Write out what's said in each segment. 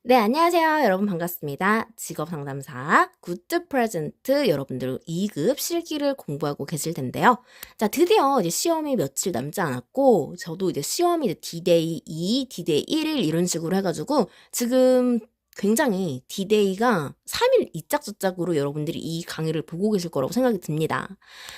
네, 안녕하세요. 여러분 반갑습니다. 직업상담사 굿드 프레젠트 여러분들 2급 실기를 공부하고 계실 텐데요. 자, 드디어 이제 시험이 며칠 남지 않았고, 저도 이제 시험이 이제 D-Day 2, D-Day 1일 이런 식으로 해가지고, 지금 굉장히 D-Day가 3일 이짝저짝으로 여러분들이 이 강의를 보고 계실 거라고 생각이 듭니다.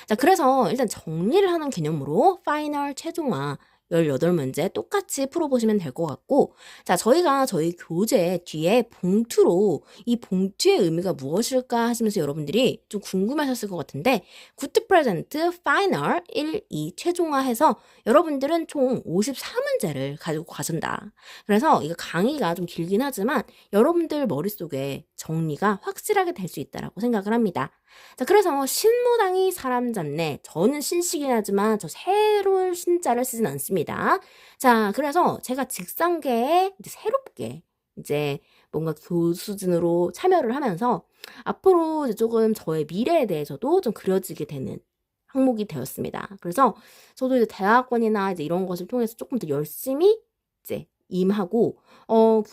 자, 그래서 일단 정리를 하는 개념으로 파이널 최종화 18문제 똑같이 풀어보시면 될 것 같고, 자, 저희가 저희 교재 뒤에 봉투로 이 봉투의 의미가 무엇일까 하시면서 여러분들이 좀 궁금하셨을 것 같은데, 굿드 프레젠트 파이널 1, 2 최종화해서 여러분들은 총 54문제를 가지고 가신다. 그래서 이거 강의가 좀 길긴 하지만 여러분들 머릿속에 정리가 확실하게 될 수 있다라고 생각을 합니다. 자, 그래서 신무당이 사람 잡네. 저는 신시긴 하지만 저 새로운 신자를 쓰진 않습니다. 자, 그래서 제가 직상계에 이제 새롭게 이제 뭔가 교수진으로 참여를 하면서 앞으로 이제 조금 저의 미래에 대해서도 좀 그려지게 되는 항목이 되었습니다. 그래서 저도 이제 대학원이나 이제 이런 것을 통해서 조금 더 열심히 이제 임하고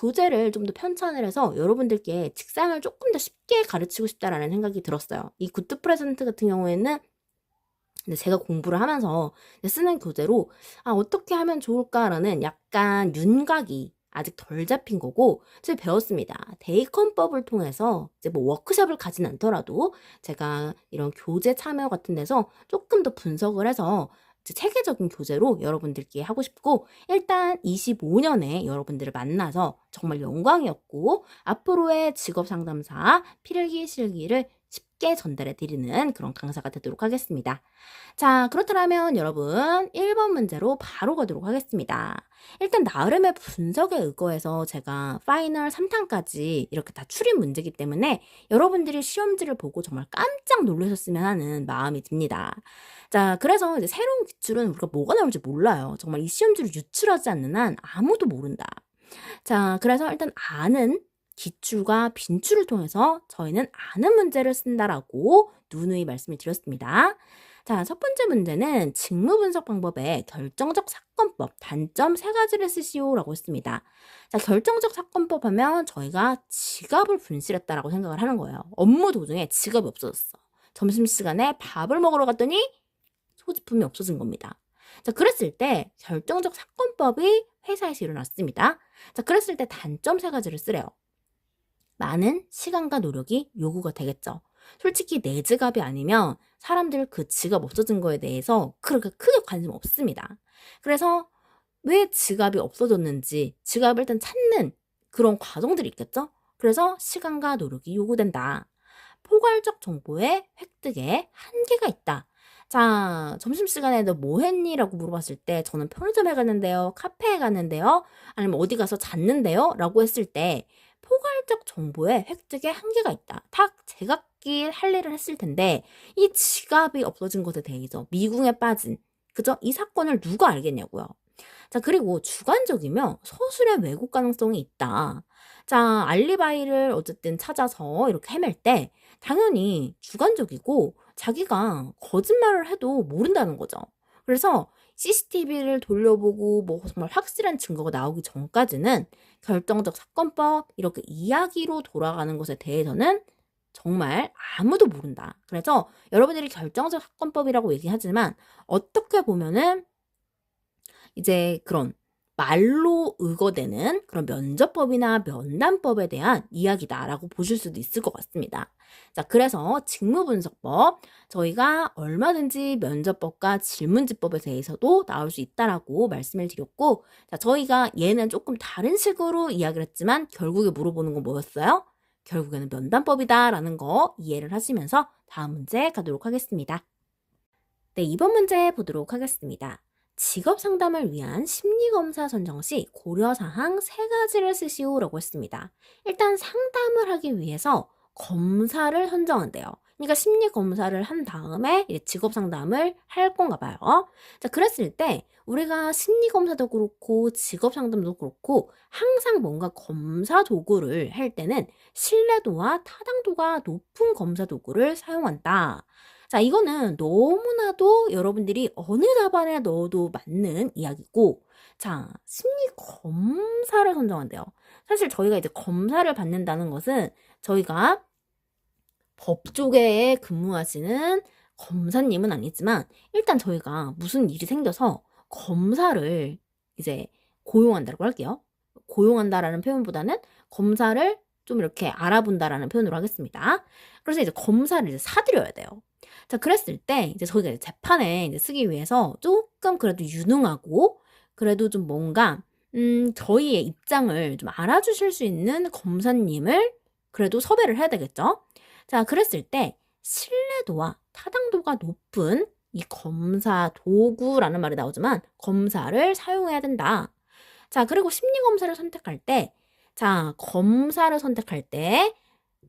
교재를 좀 더 편찬을 해서 여러분들께 직상을 조금 더 쉽게 가르치고 싶다라는 생각이 들었어요. 이 굿드 프레젠트 같은 경우에는 근데 제가 공부를 하면서 쓰는 교재로 어떻게 하면 좋을까라는 약간 윤곽이 아직 덜 잡힌 거고 제가 배웠습니다. 대입헌법을 통해서 이제 뭐 워크숍을 가진 않더라도 제가 이런 교재 참여 같은 데서 조금 더 분석을 해서 체계적인 교재로 여러분들께 하고 싶고 일단 25년에 여러분들을 만나서 정말 영광이었고 앞으로의 직업상담사 필기 실기를 쉽게 전달해 드리는 그런 강사가 되도록 하겠습니다. 자, 그렇다면 여러분 1번 문제로 바로 가도록 하겠습니다. 일단 나름의 분석에 의거해서 제가 파이널 3탄까지 이렇게 다 추린 문제이기 때문에 여러분들이 시험지를 보고 정말 깜짝 놀라셨으면 하는 마음이 듭니다. 자, 그래서 이제 새로운 기출은 우리가 뭐가 나올지 몰라요. 정말 이 시험지를 유출하지 않는 한 아무도 모른다. 자, 그래서 일단 아는 기출과 빈출을 통해서 저희는 아는 문제를 쓴다라고 누누이 말씀을 드렸습니다. 자, 첫 번째 문제는 직무 분석 방법의 결정적 사건법 단점 3가지를 쓰시오라고 했습니다. 자, 결정적 사건법 하면 저희가 지갑을 분실했다라고 생각을 하는 거예요. 업무 도중에 지갑이 없어졌어. 점심시간에 밥을 먹으러 갔더니 소지품이 없어진 겁니다. 자, 그랬을 때 결정적 사건법이 회사에서 일어났습니다. 자, 그랬을 때 단점 3가지를 쓰래요. 많은 시간과 노력이 요구가 되겠죠. 솔직히 내 지갑이 아니면 사람들 그 지갑 없어진 거에 대해서 그렇게 크게 관심 없습니다. 그래서 왜 지갑이 없어졌는지 지갑을 일단 찾는 그런 과정들이 있겠죠. 그래서 시간과 노력이 요구된다. 포괄적 정보의 획득에 한계가 있다. 자, 점심시간에 너 뭐 했니? 라고 물어봤을 때 저는 편의점에 갔는데요. 카페에 갔는데요. 아니면 어디 가서 잤는데요. 라고 했을 때 포괄적 정보의 획득에 한계가 있다. 딱 제각기 할 일을 했을 텐데 이 지갑이 없어진 것에 대해서 미궁에 빠진 그죠? 이 사건을 누가 알겠냐고요. 자, 그리고 주관적이며 서술의 왜곡 가능성이 있다. 자, 알리바이를 어쨌든 찾아서 이렇게 헤맬 때 당연히 주관적이고 자기가 거짓말을 해도 모른다는 거죠. 그래서 CCTV를 돌려보고 뭐 정말 확실한 증거가 나오기 전까지는 결정적 사건법 이렇게 이야기로 돌아가는 것에 대해서는 정말 아무도 모른다. 그래서 여러분들이 결정적 사건법이라고 얘기하지만 어떻게 보면은 이제 그런 말로 의거되는 그런 면접법이나 면담법에 대한 이야기다라고 보실 수도 있을 것 같습니다. 자, 그래서 직무분석법, 저희가 얼마든지 면접법과 질문지법에 대해서도 나올 수 있다라고 말씀을 드렸고, 자, 저희가 얘는 조금 다른 식으로 이야기를 했지만 결국에 물어보는 건 뭐였어요? 결국에는 면담법이다라는 거 이해를 하시면서 다음 문제 가도록 하겠습니다. 네, 이번 문제 보도록 하겠습니다. 직업 상담을 위한 심리검사 선정 시 고려사항 3가지를 쓰시오라고 했습니다. 일단 상담을 하기 위해서 검사를 선정한대요. 그러니까 심리검사를 한 다음에 이제 직업 상담을 할 건가 봐요. 자, 그랬을 때 우리가 심리검사도 그렇고 직업 상담도 그렇고 항상 뭔가 검사 도구를 할 때는 신뢰도와 타당도가 높은 검사 도구를 사용한다. 자, 이거는 너무나도 여러분들이 어느 답안에 넣어도 맞는 이야기고, 자, 심리 검사를 선정한대요. 사실 저희가 이제 검사를 받는다는 것은 저희가 법조계에 근무하시는 검사님은 아니지만 일단 저희가 무슨 일이 생겨서 검사를 이제 고용한다고 할게요. 고용한다라는 표현보다는 검사를 좀 이렇게 알아본다라는 표현으로 하겠습니다. 그래서 이제 검사를 이제 사들여야 돼요. 자, 그랬을 때 이제 저희가 이제 재판에 이제 쓰기 위해서 조금 그래도 유능하고 그래도 좀 뭔가 저희의 입장을 좀 알아주실 수 있는 검사님을 그래도 섭외를 해야 되겠죠. 자, 그랬을 때 신뢰도와 타당도가 높은 이 검사 도구라는 말이 나오지만 검사를 사용해야 된다. 자, 그리고 심리검사를 선택할 때, 자, 검사를 선택할 때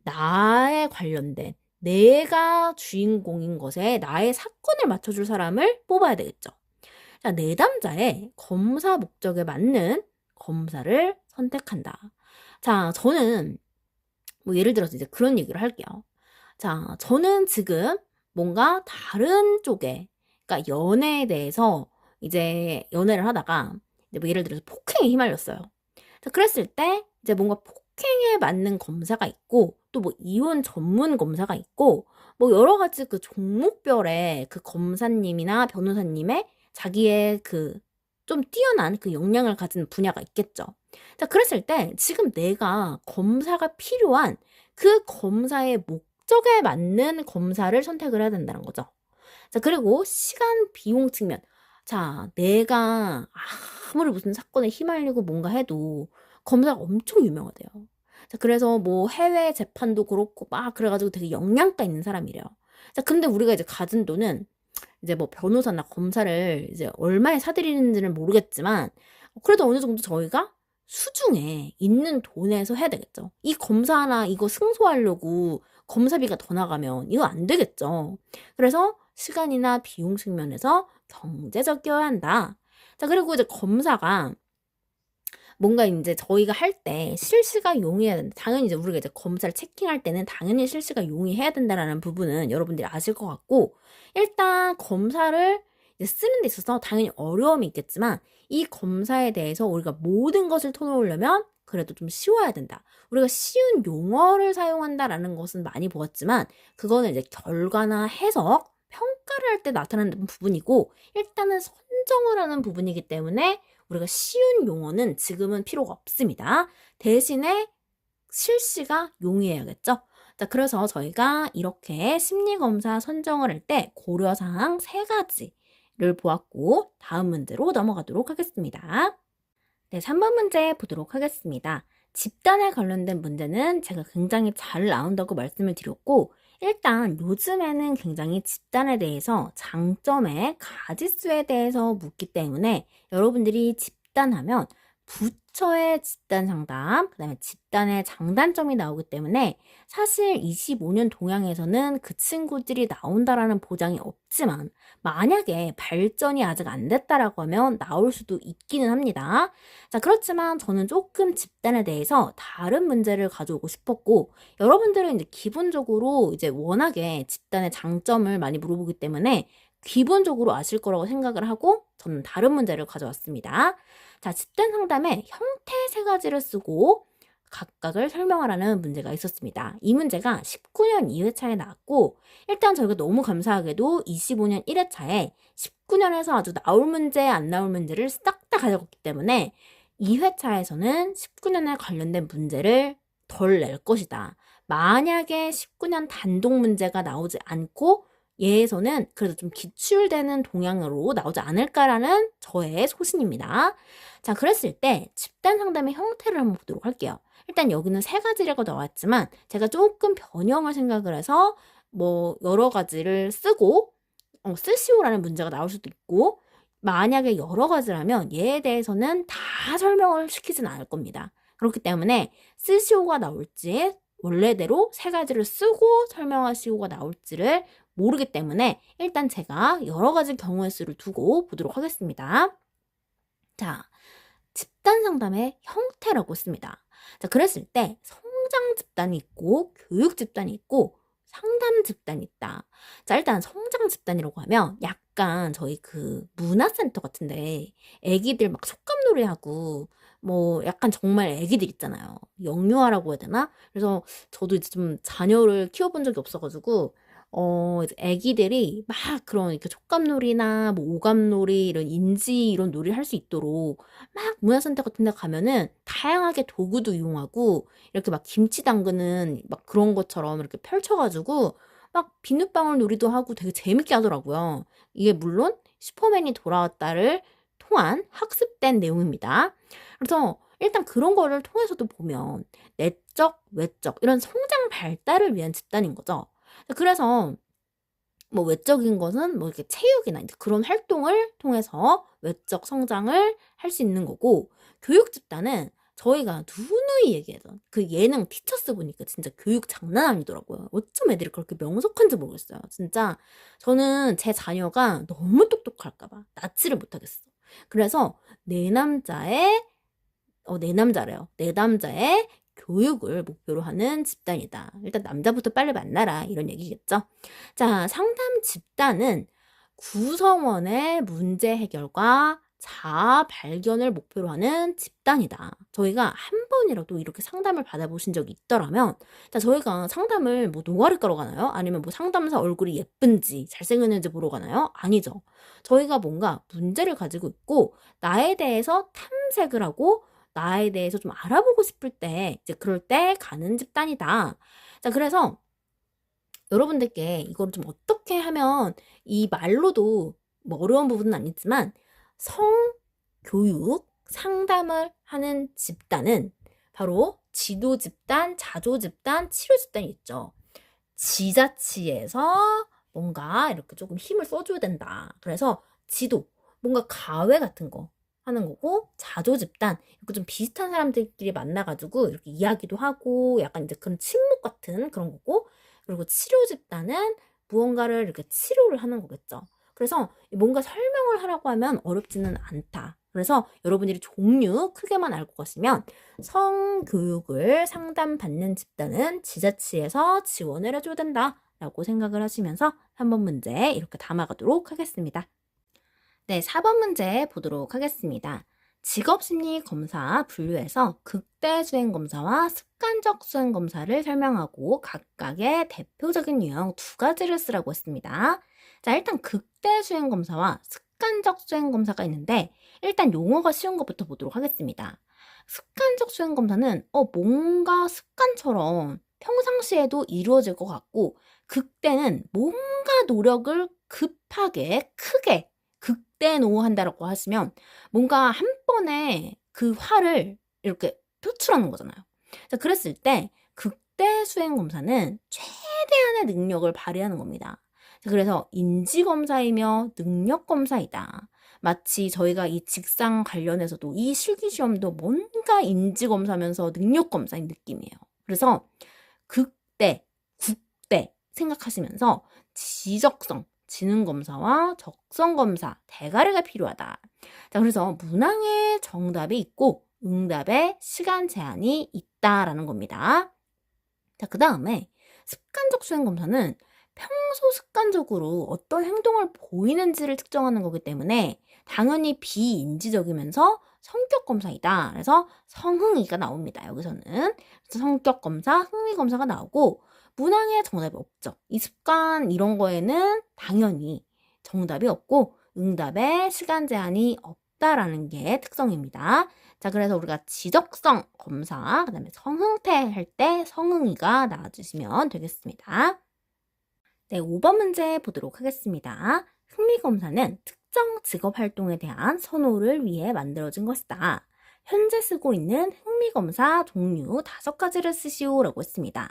나에 관련된 내가 주인공인 것에 나의 사건을 맞춰줄 사람을 뽑아야 되겠죠. 자, 내담자의 검사 목적에 맞는 검사를 선택한다. 자, 저는 뭐 예를 들어서 이제 그런 얘기를 할게요. 자, 저는 지금 뭔가 다른 쪽에, 그러니까 연애에 대해서 이제 연애를 하다가 이제 뭐 예를 들어서 폭행에 휘말렸어요. 자, 그랬을 때 이제 뭔가 폭행에 맞는 검사가 있고 또 뭐 이혼 전문 검사가 있고 뭐 여러 가지 그 종목별의 그 검사님이나 변호사님의 자기의 그 좀 뛰어난 그 역량을 가진 분야가 있겠죠. 자, 그랬을 때 지금 내가 검사가 필요한 그 검사의 목적에 맞는 검사를 선택을 해야 된다는 거죠. 자, 그리고 시간 비용 측면. 자, 내가 아무리 무슨 사건에 휘말리고 뭔가 해도 검사가 엄청 유명하대요. 자, 그래서 뭐 해외 재판도 그렇고 막 그래가지고 되게 역량가 있는 사람이래요. 자, 근데 우리가 이제 가진 돈은 이제 뭐 변호사나 검사를 이제 얼마에 사들이는지는 모르겠지만 그래도 어느 정도 저희가 수중에 있는 돈에서 해야 되겠죠. 이 검사나 이거 승소하려고 검사비가 더 나가면 이거 안 되겠죠. 그래서 시간이나 비용 측면에서 경제적이어야 한다. 자, 그리고 이제 검사가 뭔가 이제 저희가 할 때 실시가 용이해야 된다. 당연히 이제 우리가 이제 검사를 체킹할 때는 당연히 실시가 용이해야 된다라는 부분은 여러분들이 아실 것 같고, 일단 검사를 이제 쓰는 데 있어서 당연히 어려움이 있겠지만 이 검사에 대해서 우리가 모든 것을 터놓으려면 그래도 좀 쉬워야 된다. 우리가 쉬운 용어를 사용한다라는 것은 많이 보았지만 그거는 이제 결과나 해석, 평가를 할 때 나타나는 부분이고 일단은 선정을 하는 부분이기 때문에 우리가 쉬운 용어는 지금은 필요가 없습니다. 대신에 실시가 용이해야겠죠. 자, 그래서 저희가 이렇게 심리검사 선정을 할 때 고려사항 3가지를 보았고 다음 문제로 넘어가도록 하겠습니다. 네, 3번 문제 보도록 하겠습니다. 집단에 관련된 문제는 제가 굉장히 잘 나온다고 말씀을 드렸고 일단 요즘에는 굉장히 집단에 대해서 장점의 가지수에 대해서 묻기 때문에 여러분들이 집단하면 부처의 집단 상담, 그 다음에 집단의 장단점이 나오기 때문에 사실 25년 동향에서는 그 친구들이 나온다라는 보장이 없지만 만약에 발전이 아직 안 됐다라고 하면 나올 수도 있기는 합니다. 자, 그렇지만 저는 조금 집단에 대해서 다른 문제를 가져오고 싶었고 여러분들은 이제 기본적으로 이제 워낙에 집단의 장점을 많이 물어보기 때문에 기본적으로 아실 거라고 생각을 하고 저는 다른 문제를 가져왔습니다. 자, 집단 상담의 형태 3가지를 쓰고 각각을 설명하라는 문제가 있었습니다. 이 문제가 19년 2회차에 나왔고 일단 저희가 너무 감사하게도 25년 1회차에 19년에서 아주 나올 문제 안 나올 문제를 싹 다 가져갔기 때문에 2회차에서는 19년에 관련된 문제를 덜 낼 것이다. 만약에 19년 단독 문제가 나오지 않고 얘에서는 그래도 좀 기출되는 동향으로 나오지 않을까라는 저의 소신입니다. 자, 그랬을 때 집단 상담의 형태를 한번 보도록 할게요. 일단 여기는 3가지라고 나왔지만 제가 조금 변형을 생각을 해서 뭐 여러 가지를 쓰고 쓰시오라는 문제가 나올 수도 있고 만약에 여러 가지라면 얘에 대해서는 다 설명을 시키진 않을 겁니다. 그렇기 때문에 쓰시오가 나올지 원래대로 3가지를 쓰고 설명하시오가 나올지를 모르기 때문에 일단 제가 여러 가지 경우의 수를 두고 보도록 하겠습니다. 자, 집단 상담의 형태라고 씁니다. 자, 그랬을 때 성장 집단이 있고 교육 집단이 있고 상담 집단이 있다. 자, 일단 성장 집단이라고 하면 약간 약간 저희 그 문화센터 같은데 애기들 막 속감놀이 하고 뭐 약간 정말 애기들 있잖아요. 영유아라고 해야 되나? 그래서 저도 이제 좀 자녀를 키워본 적이 없어가지고 이제 애기들이 막 그런 이렇게 촉감놀이나 뭐 오감놀이 이런 인지 이런 놀이를 할 수 있도록 막 문화센터 같은 데 가면은 다양하게 도구도 이용하고 이렇게 막 김치 담그는 막 그런 것처럼 이렇게 펼쳐가지고 막 비눗방울 놀이도 하고 되게 재밌게 하더라고요. 이게 물론 슈퍼맨이 돌아왔다를 통한 학습된 내용입니다. 그래서 일단 그런 거를 통해서도 보면 내적, 외적 이런 성장 발달을 위한 집단인 거죠. 그래서 뭐 외적인 것은 뭐 이렇게 체육이나 이제 그런 활동을 통해서 외적 성장을 할 수 있는 거고, 교육 집단은 저희가 누누이 얘기하던 그 예능 티처스 보니까 진짜 교육 장난 아니더라고요. 어쩜 애들이 그렇게 명석한지 모르겠어요. 진짜 저는 제 자녀가 너무 똑똑할까봐 낳지를 못하겠어. 그래서 내 남자의 내 남자래요. 내 남자의 교육을 목표로 하는 집단이다. 일단 남자부터 빨리 만나라 이런 얘기겠죠. 자, 상담 집단은 구성원의 문제 해결과 자아 발견을 목표로 하는 집단이다. 저희가 한 번이라도 이렇게 상담을 받아보신 적이 있더라면, 자, 저희가 상담을 뭐 노가리 까러 가나요? 아니면 뭐 상담사 얼굴이 예쁜지 잘생겼는지 보러 가나요? 아니죠. 저희가 뭔가 문제를 가지고 있고 나에 대해서 탐색을 하고 나에 대해서 좀 알아보고 싶을 때 이제 그럴 때 가는 집단이다. 자, 그래서 여러분들께 이걸 좀 어떻게 하면 이 말로도 뭐 어려운 부분은 아니지만 성교육 상담을 하는 집단은 바로 지도 집단, 자조 집단, 치료 집단이 있죠. 지자체에서 뭔가 이렇게 조금 힘을 써줘야 된다. 그래서 지도, 뭔가 가외 같은 거 하는 거고, 자조 집단, 이렇게 좀 비슷한 사람들끼리 만나가지고 이렇게 이야기도 하고 약간 이제 그런 친목 같은 그런 거고, 그리고 치료 집단은 무언가를 이렇게 치료를 하는 거겠죠. 그래서 뭔가 설명을 하라고 하면 어렵지는 않다. 그래서 여러분들이 종류 크게만 알고 가시면 성교육을 상담받는 집단은 지자체에서 지원을 해줘야 된다 라고 생각을 하시면서 3번 문제 이렇게 담아가도록 하겠습니다. 네, 4번 문제 보도록 하겠습니다. 직업심리검사 분류에서 극대 수행검사와 습관적 수행검사를 설명하고 각각의 대표적인 유형 2가지를 쓰라고 했습니다. 자, 일단 극대 수행검사와 습관적 수행검사가 있는데 일단 용어가 쉬운 것부터 보도록 하겠습니다. 습관적 수행검사는 뭔가 습관처럼 평상시에도 이루어질 것 같고, 극대는 뭔가 노력을 급하게 크게 극대노한다라고 하시면 뭔가 한 번에 그 화를 이렇게 표출하는 거잖아요. 자, 그랬을 때 극대 수행 검사는 최대한의 능력을 발휘하는 겁니다. 자, 그래서 인지검사이며 능력검사이다. 마치 저희가 이 직상 관련해서도 이 실기시험도 뭔가 인지검사면서 능력검사인 느낌이에요. 그래서 극대, 국대 생각하시면서 지적성, 지능검사와 적성검사, 대가리가 필요하다. 자, 그래서 문항에 정답이 있고 응답에 시간 제한이 있다라는 겁니다. 자, 그 다음에 습관적 수행검사는 평소 습관적으로 어떤 행동을 보이는지를 측정하는 거기 때문에 당연히 비인지적이면서 성격검사이다. 그래서 성흥이가 나옵니다. 여기서는. 그래서 성격검사, 흥미검사가 나오고 문항에 정답이 없죠. 이 습관 이런 거에는 당연히 정답이 없고 응답에 시간 제한이 없다라는 게 특성입니다. 자, 그래서 우리가 지적성 검사, 그 다음에 성흥태 할 때 성흥이가 나와주시면 되겠습니다. 네, 5번 문제 보도록 하겠습니다. 흥미검사는 특정 직업활동에 대한 선호를 위해 만들어진 것이다. 현재 쓰고 있는 흥미검사 종류 5가지를 쓰시오 라고 했습니다.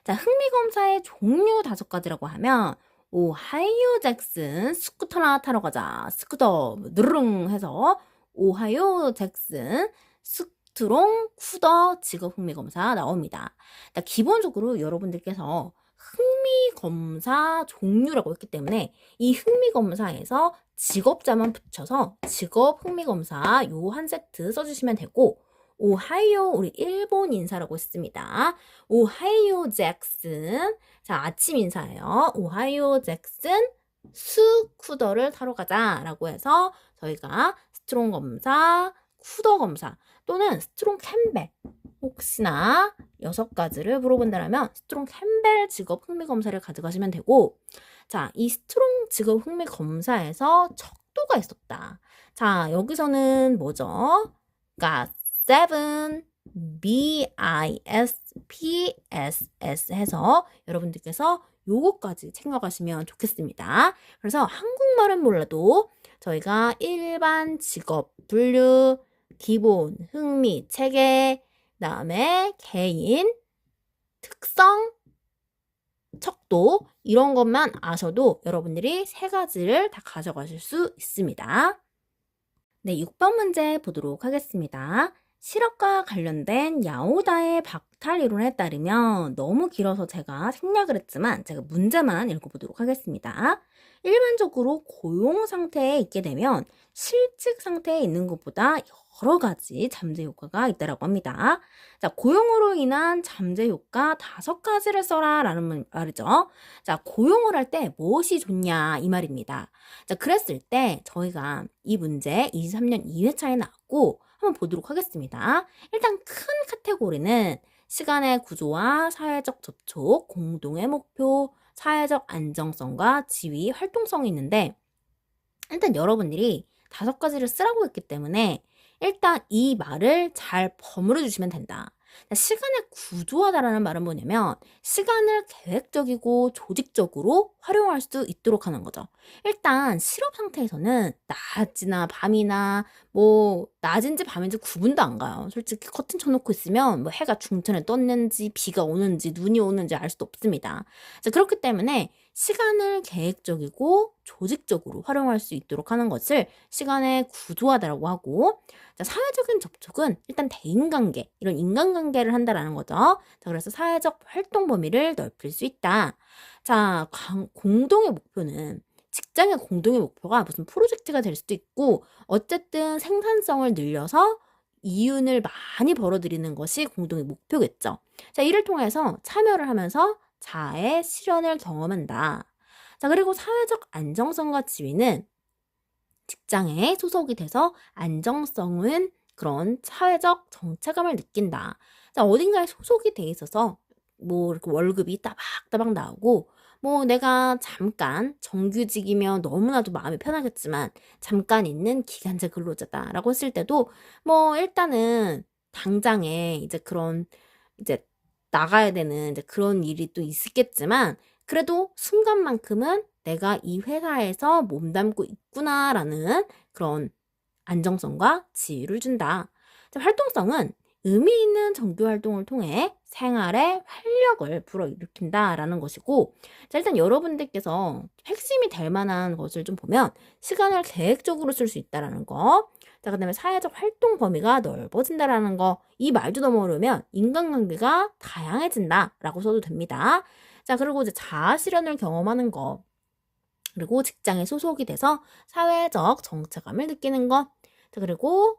자, 흥미검사의 종류 5가지라고 하면 오하이오 잭슨 스쿠터나 타러 가자. 스쿠터 누르릉 해서 오하이오 잭슨 스트롱 쿠더 직업 흥미검사 나옵니다. 자, 기본적으로 여러분들께서 흥미검사 종류라고 했기 때문에 이 흥미검사에서 직업자만 붙여서 직업 흥미검사 요 한 세트 써주시면 되고, 오하이오 우리 일본 인사라고 했습니다. 오하이오 잭슨. 자, 아침 인사예요. 오하이오 잭슨 스쿠더를 타러 가자라고 해서 저희가 스트롱 검사, 쿠더 검사 또는 스트롱 캠벨 혹시나 6가지를 물어본다면 스트롱 캠벨 직업 흥미 검사를 가져가시면 되고 자, 이 스트롱 직업 흥미 검사에서 척도가 있었다. 자, 여기서는 뭐죠? 그러니까 7 BISPSS 해서 여러분들께서 요거까지 챙겨가시면 좋겠습니다. 그래서 한국말은 몰라도 저희가 일반 직업 분류, 기본, 흥미, 체계, 그다음에 개인, 특성, 척도 이런 것만 아셔도 여러분들이 3가지를 다 가져가실 수 있습니다. 네, 6번 문제 보도록 하겠습니다. 실업과 관련된 야오다의 박탈 이론에 따르면 너무 길어서 제가 생략을 했지만 제가 문제만 읽어보도록 하겠습니다. 일반적으로 고용 상태에 있게 되면 실직 상태에 있는 것보다 여러 가지 잠재 효과가 있다고 합니다. 자, 고용으로 인한 잠재 효과 5가지를 써라 라는 말이죠. 자, 고용을 할 때 무엇이 좋냐 이 말입니다. 자, 그랬을 때 저희가 이 문제 23년 2회차에 나왔고 한번 보도록 하겠습니다. 일단 큰 카테고리는 시간의 구조와 사회적 접촉, 공동의 목표, 사회적 안정성과 지위, 활동성이 있는데 일단 여러분들이 5가지를 쓰라고 했기 때문에 일단 이 말을 잘 버무려 주시면 된다. 시간의 구조화다라는 말은 뭐냐면 시간을 계획적이고 조직적으로 활용할 수 있도록 하는 거죠. 일단 실업 상태에서는 낮이나 밤이나 뭐 낮인지 밤인지 구분도 안 가요. 솔직히 커튼 쳐놓고 있으면 뭐 해가 중천에 떴는지 비가 오는지 눈이 오는지 알 수도 없습니다. 자, 그렇기 때문에 시간을 계획적이고 조직적으로 활용할 수 있도록 하는 것을 시간의 구조화다라고 하고 자, 사회적인 접촉은 일단 대인관계, 이런 인간관계를 한다라는 거죠. 자, 그래서 사회적 활동 범위를 넓힐 수 있다. 자, 공동의 목표는 직장의 공동의 목표가 무슨 프로젝트가 될 수도 있고 어쨌든 생산성을 늘려서 이윤을 많이 벌어들이는 것이 공동의 목표겠죠. 자, 이를 통해서 참여를 하면서 자아의 실현을 경험한다. 자, 그리고 사회적 안정성과 지위는 직장에 소속이 돼서 안정성은 그런 사회적 정체감을 느낀다. 자, 어딘가에 소속이 돼 있어서 뭐 이렇게 월급이 따박따박 나오고 뭐 내가 잠깐 정규직이면 너무나도 마음이 편하겠지만 잠깐 있는 기간제 근로자다라고 했을 때도 뭐 일단은 당장에 이제 그런 이제 나가야 되는 이제 그런 일이 또 있겠지만 그래도 순간만큼은 내가 이 회사에서 몸담고 있구나라는 그런 안정성과 지위를 준다. 자, 활동성은 의미 있는 정규 활동을 통해 생활의 활력을 불어일으킨다라는 것이고 자, 일단 여러분들께서 핵심이 될 만한 것을 좀 보면 시간을 계획적으로 쓸 수 있다라는 거 자, 그 다음에 사회적 활동 범위가 넓어진다라는 거 이 말도 너무 어려우면 인간관계가 다양해진다라고 써도 됩니다. 자, 그리고 이제 자아 실현을 경험하는 거 그리고 직장에 소속이 돼서 사회적 정체감을 느끼는 것 자, 그리고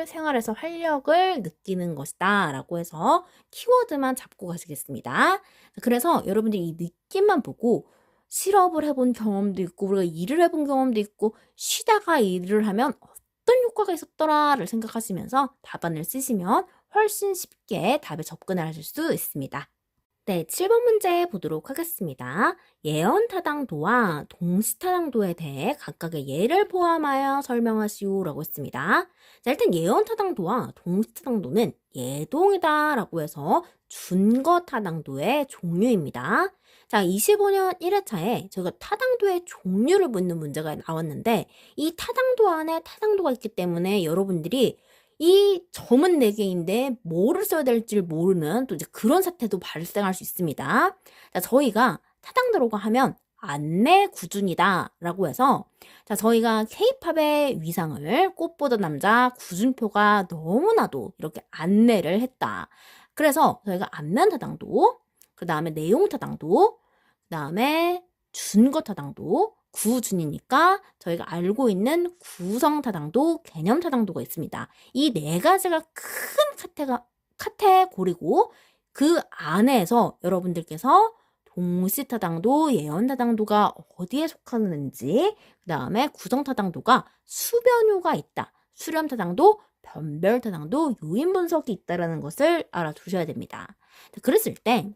생활에서 활력을 느끼는 것이다 라고 해서 키워드만 잡고 가시겠습니다. 그래서 여러분들이 이 느낌만 보고 실업을 해본 경험도 있고 우리가 일을 해본 경험도 있고 쉬다가 일을 하면 어떤 효과가 있었더라를 생각하시면서 답안을 쓰시면 훨씬 쉽게 답에 접근을 하실 수 있습니다. 네, 7번 문제 보도록 하겠습니다. 예언 타당도와 동시 타당도에 대해 각각의 예를 포함하여 설명하시오 라고 했습니다. 자, 일단 예언 타당도와 동시 타당도는 예동이다 라고 해서 준거 타당도의 종류입니다. 자, 25년 1회차에 저희가 타당도의 종류를 묻는 문제가 나왔는데 이 타당도 안에 타당도가 있기 때문에 여러분들이 이 점은 4개인데 뭐를 써야 될지 모르는 또 이제 그런 사태도 발생할 수 있습니다. 자, 저희가 타당도라고 하면 안내 구준이다 라고 해서 자, 저희가 K-팝의 위상을 꽃보다 남자 구준표가 너무나도 이렇게 안내를 했다. 그래서 저희가 안면 타당도, 그 다음에 내용 타당도, 그 다음에 준거 타당도, 구준이니까 저희가 알고 있는 구성 타당도, 개념 타당도가 있습니다. 이 4가지가 큰 카테고리고 그 안에서 여러분들께서 동시타당도, 예언타당도가 어디에 속하는지, 그 다음에 구성타당도가 수변효가 있다. 수렴타당도, 변별타당도, 요인 분석이 있다는 것을 알아두셔야 됩니다. 그랬을 때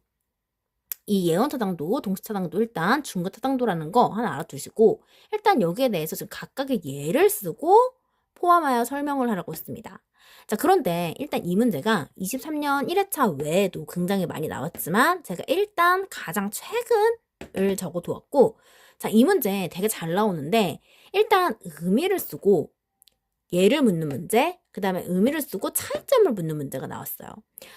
이 예언타당도, 동시타당도 일단 중거타당도라는 거 하나 알아두시고 일단 여기에 대해서 지금 각각의 예를 쓰고 포함하여 설명을 하라고 했습니다. 자, 그런데 일단 이 문제가 23년 1회차 외에도 굉장히 많이 나왔지만 제가 일단 가장 최근을 적어두었고, 자, 이 문제 되게 잘 나오는데 일단 의미를 쓰고 예를 묻는 문제, 그 다음에 의미를 쓰고 차이점을 묻는 문제가 나왔어요.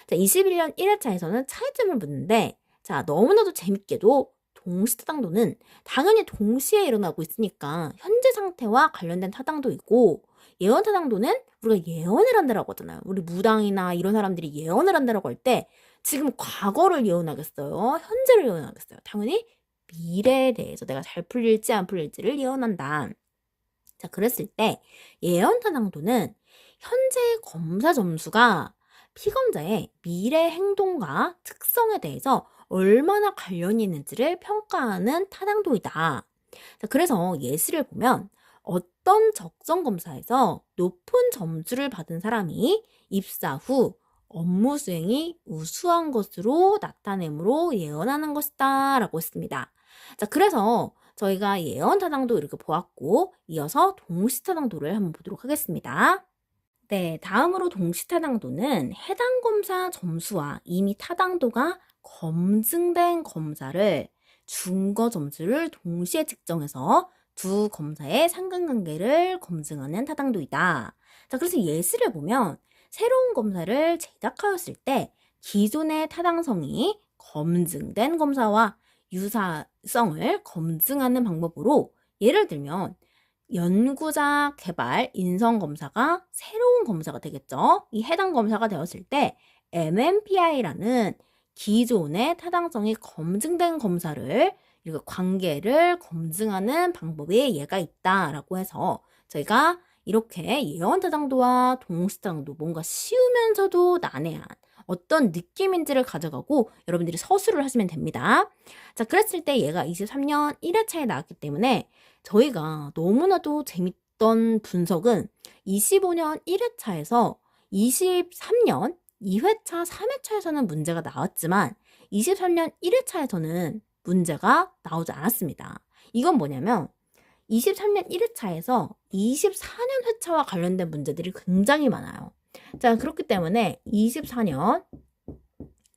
자, 21년 1회차에서는 차이점을 묻는데, 자, 너무나도 재밌게도 동시타당도는 당연히 동시에 일어나고 있으니까 현재 상태와 관련된 타당도이고, 예언타당도는 우리가 예언을 한다라고 하잖아요. 우리 무당이나 이런 사람들이 예언을 한다라고 할 때 지금 과거를 예언하겠어요? 현재를 예언하겠어요? 당연히 미래에 대해서 내가 잘 풀릴지 안 풀릴지를 예언한다. 자, 그랬을 때 예언타당도는 현재 검사 점수가 피검자의 미래 행동과 특성에 대해서 얼마나 관련이 있는지를 평가하는 타당도이다. 자, 그래서 예시를 보면 어떤 적성 검사에서 높은 점수를 받은 사람이 입사 후 업무 수행이 우수한 것으로 나타내므로 예언하는 것이다 라고 했습니다. 자, 그래서 저희가 예언타당도 이렇게 보았고 이어서 동시타당도를 한번 보도록 하겠습니다. 네, 다음으로 동시타당도는 해당 검사 점수와 이미 타당도가 검증된 검사를 준거 점수를 동시에 측정해서 두 검사의 상관관계를 검증하는 타당도이다. 자, 그래서 예시를 보면 새로운 검사를 제작하였을 때 기존의 타당성이 검증된 검사와 유사성을 검증하는 방법으로 예를 들면 연구자 개발 인성 검사가 새로운 검사가 되겠죠. 이 해당 검사가 되었을 때 MMPI라는 기존의 타당성이 검증된 검사를 이렇게 관계를 검증하는 방법의 예가 있다라고 해서 저희가 이렇게 예언타당도와 동시타당도 뭔가 쉬우면서도 난해한 어떤 느낌인지를 가져가고 여러분들이 서술을 하시면 됩니다. 자, 그랬을 때 얘가 23년 1회차에 나왔기 때문에 저희가 너무나도 재밌던 분석은 25년 1회차에서 23년 2회차, 3회차에서는 문제가 나왔지만 23년 1회차에서는 문제가 나오지 않았습니다. 이건 뭐냐면 23년 1회차에서 24년 회차와 관련된 문제들이 굉장히 많아요. 자, 그렇기 때문에 24년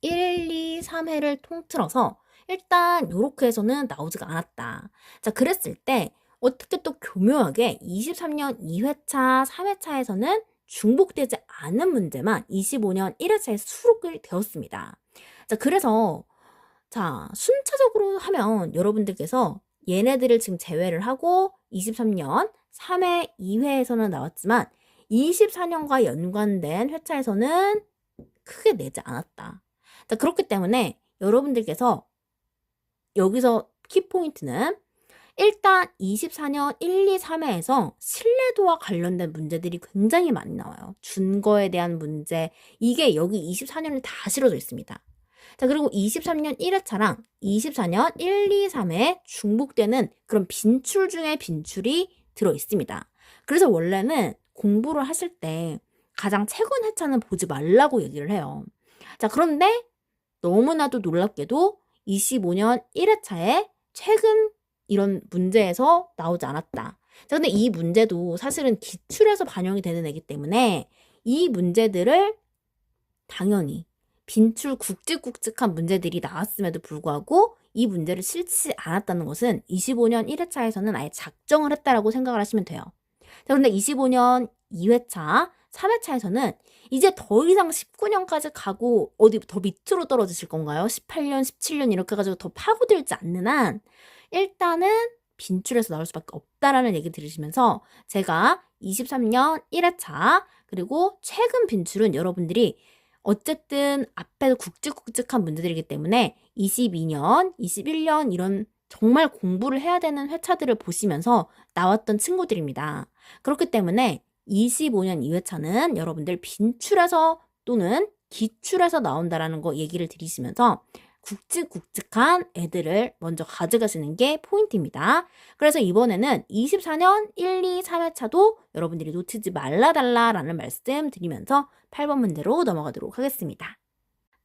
1, 2, 3회를 통틀어서 일단 이렇게 해서는 나오지가 않았다. 자, 그랬을 때 어떻게 또 교묘하게 23년 2회차, 3회차에서는 중복되지 않은 문제만 25년 1회차에 수록이 되었습니다. 자, 그래서 자, 순차적으로 하면 여러분들께서 얘네들을 지금 제외를 하고 23년 3회, 2회에서는 나왔지만 24년과 연관된 회차에서는 크게 내지 않았다. 자, 그렇기 때문에 여러분들께서 여기서 키포인트는 일단 24년 1, 2, 3회에서 신뢰도와 관련된 문제들이 굉장히 많이 나와요. 준거에 대한 문제, 이게 여기 24년에 다 실어져 있습니다. 자, 그리고 23년 1회차랑 24년 1, 2, 3회 중복되는 그런 빈출 중에 빈출이 들어 있습니다. 그래서 원래는 공부를 하실 때 가장 최근 회차는 보지 말라고 얘기를 해요. 자, 그런데 너무나도 놀랍게도 25년 1회차에 최근 이런 문제에서 나오지 않았다. 자, 근데 이 문제도 사실은 기출에서 반영이 되는 애기 때문에 이 문제들을 당연히 빈출 굵직굵직한 문제들이 나왔음에도 불구하고 이 문제를 실지 않았다는 것은 25년 1회차에서는 아예 작정을 했다라고 생각을 하시면 돼요. 자, 그런데 25년 2회차, 3회차에서는 이제 더 이상 19년까지 가고 어디 더 밑으로 떨어지실 건가요? 18년, 17년 이렇게 해가지고 더 파고들지 않는 한 일단은 빈출에서 나올 수밖에 없다라는 얘기 들으시면서 제가 23년 1회차 그리고 최근 빈출은 여러분들이 어쨌든 앞에도 굵직굵직한 문제들이기 때문에 22년, 21년 이런 정말 공부를 해야 되는 회차들을 보시면서 나왔던 친구들입니다. 그렇기 때문에 25년 2회차는 여러분들 빈출에서 또는 기출에서 나온다라는 거 얘기를 드리시면서 굵직굵직한 애들을 먼저 가져가시는 게 포인트입니다. 그래서 이번에는 24년 1, 2, 3회차도 여러분들이 놓치지 말라달라라는 말씀 드리면서 8번 문제로 넘어가도록 하겠습니다.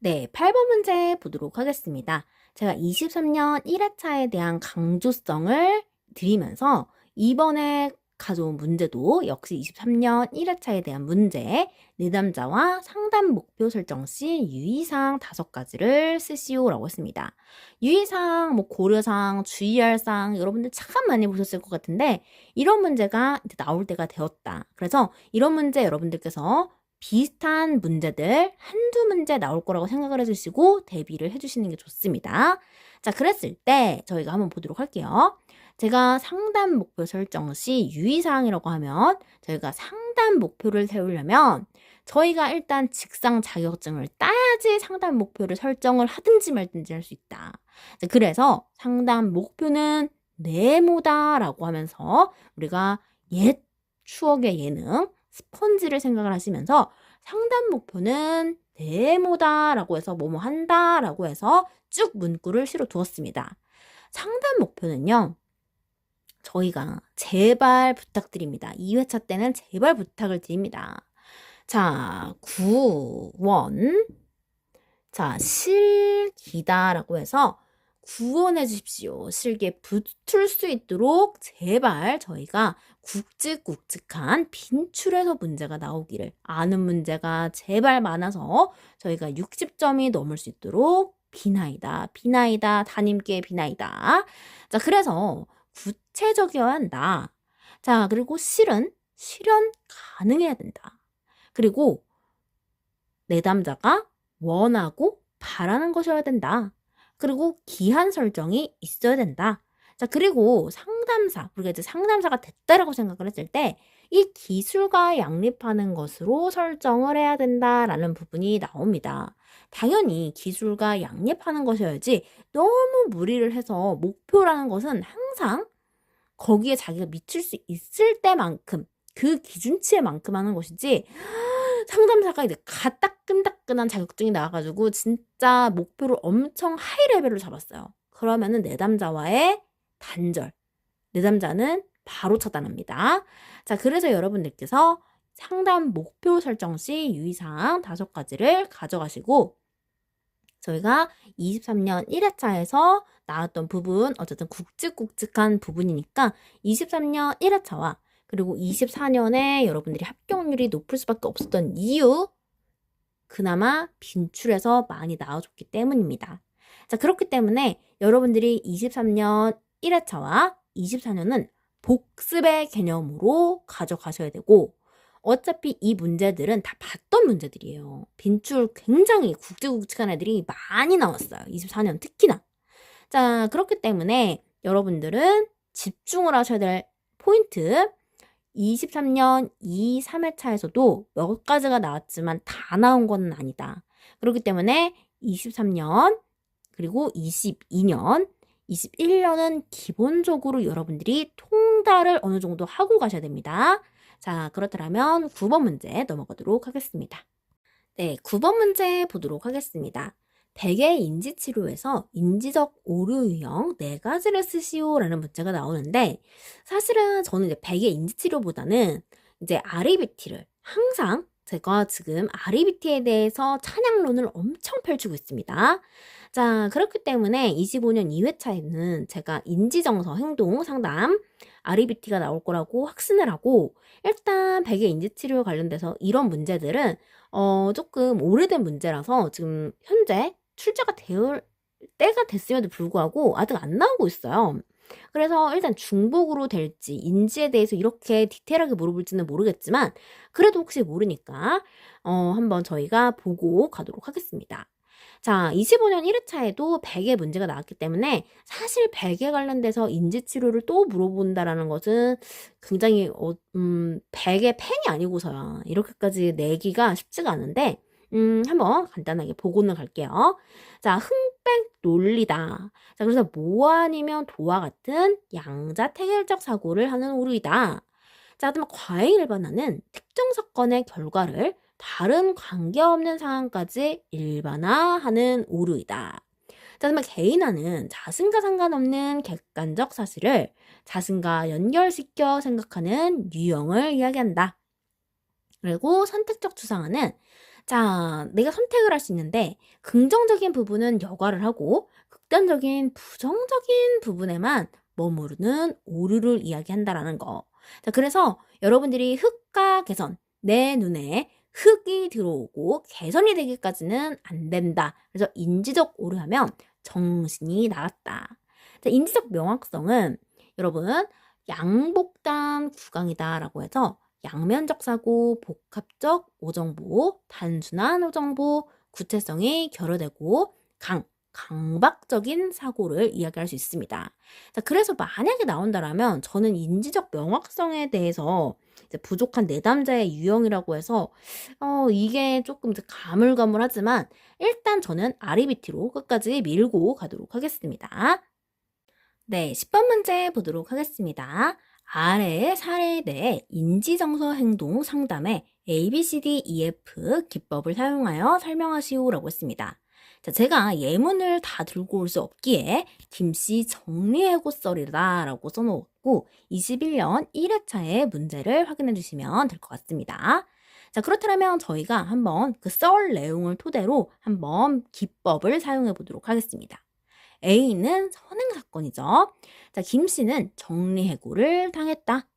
네, 8번 문제 보도록 하겠습니다. 제가 23년 1회차에 대한 강조성을 드리면서 이번에 가져온 문제도 역시 23년 1회차에 대한 문제, 내담자와 상담 목표 설정 시 유의사항 5가지를 쓰시오라고 했습니다. 유의사항, 고려사항, 주의할 사항 여러분들 참 많이 보셨을 것 같은데 이런 문제가 이제 나올 때가 되었다. 그래서 이런 문제 여러분들께서 비슷한 문제들 한두 문제 나올 거라고 생각을 해주시고 대비를 해주시는 게 좋습니다. 자, 그랬을 때 저희가 한번 보도록 할게요. 제가 상담 목표 설정 시 유의사항이라고 하면 저희가 상담 목표를 세우려면 저희가 일단 직상 자격증을 따야지 상담 목표를 설정을 하든지 말든지 할 수 있다. 자, 그래서 상담 목표는 네모다라고 하면서 우리가 옛 추억의 예능 스펀지를 생각을 하시면서 상담 목표는 네모다라고 해서 뭐뭐 한다라고 해서 쭉 문구를 실어 두었습니다. 상담 목표는요. 저희가 제발 부탁드립니다. 2회차 때는 제발 부탁을 드립니다. 자, 구원. 자, 실기다라고 해서 구원해 주십시오. 실기에 붙을 수 있도록 제발 저희가 굵직굵직한 빈출에서 문제가 나오기를 아는 문제가 제발 많아서 저희가 60점이 넘을 수 있도록 비나이다, 비나이다, 담임께 비나이다. 자, 그래서 구체적이어야 한다. 자, 그리고 실현 가능해야 된다. 그리고 내담자가 원하고 바라는 것이어야 된다. 그리고 기한 설정이 있어야 된다. 자, 그리고 상담사, 우리가 이제 상담사가 됐다라고 생각을 했을 때 이 기술과 양립하는 것으로 설정을 해야 된다라는 부분이 나옵니다. 당연히 기술과 양립하는 것이어야지 너무 무리를 해서 목표라는 것은 항상 거기에 자기가 미칠 수 있을 때만큼 그 기준치에만큼 하는 것이지 상담사가 이제 따끈따끈한 자격증이 나와가지고 진짜 목표를 엄청 하이 레벨로 잡았어요. 그러면은 내담자와의 단절. 내담자는 바로 차단합니다. 자, 그래서 여러분들께서 상담 목표 설정 시 유의사항 5가지를 가져가시고 저희가 23년 1회차에서 나왔던 부분 어쨌든 굵직굵직한 부분이니까 23년 1회차와 그리고 24년에 여러분들이 합격률이 높을 수밖에 없었던 이유 그나마 빈출에서 많이 나와줬기 때문입니다. 자, 그렇기 때문에 여러분들이 23년 1회차와 24년은 복습의 개념으로 가져가셔야 되고 어차피 이 문제들은 다 봤던 문제들이에요. 빈출 굉장히 굵직굵직한 애들이 많이 나왔어요. 24년 특히나. 자, 그렇기 때문에 여러분들은 집중을 하셔야 될 포인트 23년 2, 3회차에서도 몇 가지가 나왔지만 다 나온 건 아니다. 그렇기 때문에 23년 그리고 22년 21년은 기본적으로 여러분들이 통달을 어느 정도 하고 가셔야 됩니다. 자, 그렇다면 9번 문제 넘어가도록 하겠습니다. 네, 9번 문제 보도록 하겠습니다. 베개 인지치료에서 인지적 오류 유형 4가지를 쓰시오라는 문제가 나오는데 사실은 저는 이제 베개 인지치료보다는 이제 REBT를 항상 제가 지금 REBT에 대해서 찬양론을 엄청 펼치고 있습니다. 자, 그렇기 때문에 25년 2회차에는 제가 인지정서 행동 상담 REBT가 나올 거라고 확신을 하고 일단 베개 인지치료 관련돼서 이런 문제들은 조금 오래된 문제라서 지금 현재 출제가 될 때가 됐음에도 불구하고 아직 안 나오고 있어요. 그래서 일단 중복으로 될지 인지에 대해서 이렇게 디테일하게 물어볼지는 모르겠지만 그래도 혹시 모르니까 한번 저희가 보고 가도록 하겠습니다. 자, 25년 1회차에도 베개 문제가 나왔기 때문에 사실 베개 관련돼서 인지치료를 또 물어본다라는 것은 굉장히 베개 팬이 아니고서야 이렇게까지 내기가 쉽지가 않은데 한번 간단하게 보고는 갈게요. 자, 흑백 논리다. 자, 그래서 뭐 아니면 도와 같은 양자택일적 사고를 하는 오류이다. 자, 그다음 과잉 일반화는 특정 사건의 결과를 다른 관계없는 상황까지 일반화하는 오류이다. 그다음에 개인화는 자신과 상관없는 객관적 사실을 자신과 연결시켜 생각하는 유형을 이야기한다. 그리고 선택적 추상화는 자, 내가 선택을 할 수 있는데 긍정적인 부분은 여과를 하고 극단적인 부정적인 부분에만 머무르는 오류를 이야기한다라는 거. 자, 그래서 여러분들이 흑과 개선, 내 눈에 흑이 들어오고 개선이 되기까지는 안 된다. 그래서 인지적 오류하면 정신이 나갔다. 자, 인지적 명확성은 여러분 양복단 구강이다라고 해서 양면적 사고, 복합적 오정보, 단순한 오정보, 구체성이 결여되고 강박적인 사고를 이야기할 수 있습니다. 자, 그래서 만약에 나온다라면 저는 인지적 명확성에 대해서 이제 부족한 내담자의 유형이라고 해서 이게 조금 이제 가물가물하지만 일단 저는 REBT로 끝까지 밀고 가도록 하겠습니다. 네, 10번 문제 보도록 하겠습니다. 아래의 사례에 대해 인지정서 행동 상담에 ABCDEF 기법을 사용하여 설명하시오라고 했습니다. 자, 제가 예문을 다 들고 올 수 없기에 김씨 정리해고 썰이다라고 써놓았고 21년 1회차의 문제를 확인해 주시면 될 것 같습니다. 자, 그렇다면 저희가 한번 그 썰 내용을 토대로 한번 기법을 사용해 보도록 하겠습니다. A는 선행 사건이죠. 자, 김 씨는 정리해고를 당했다.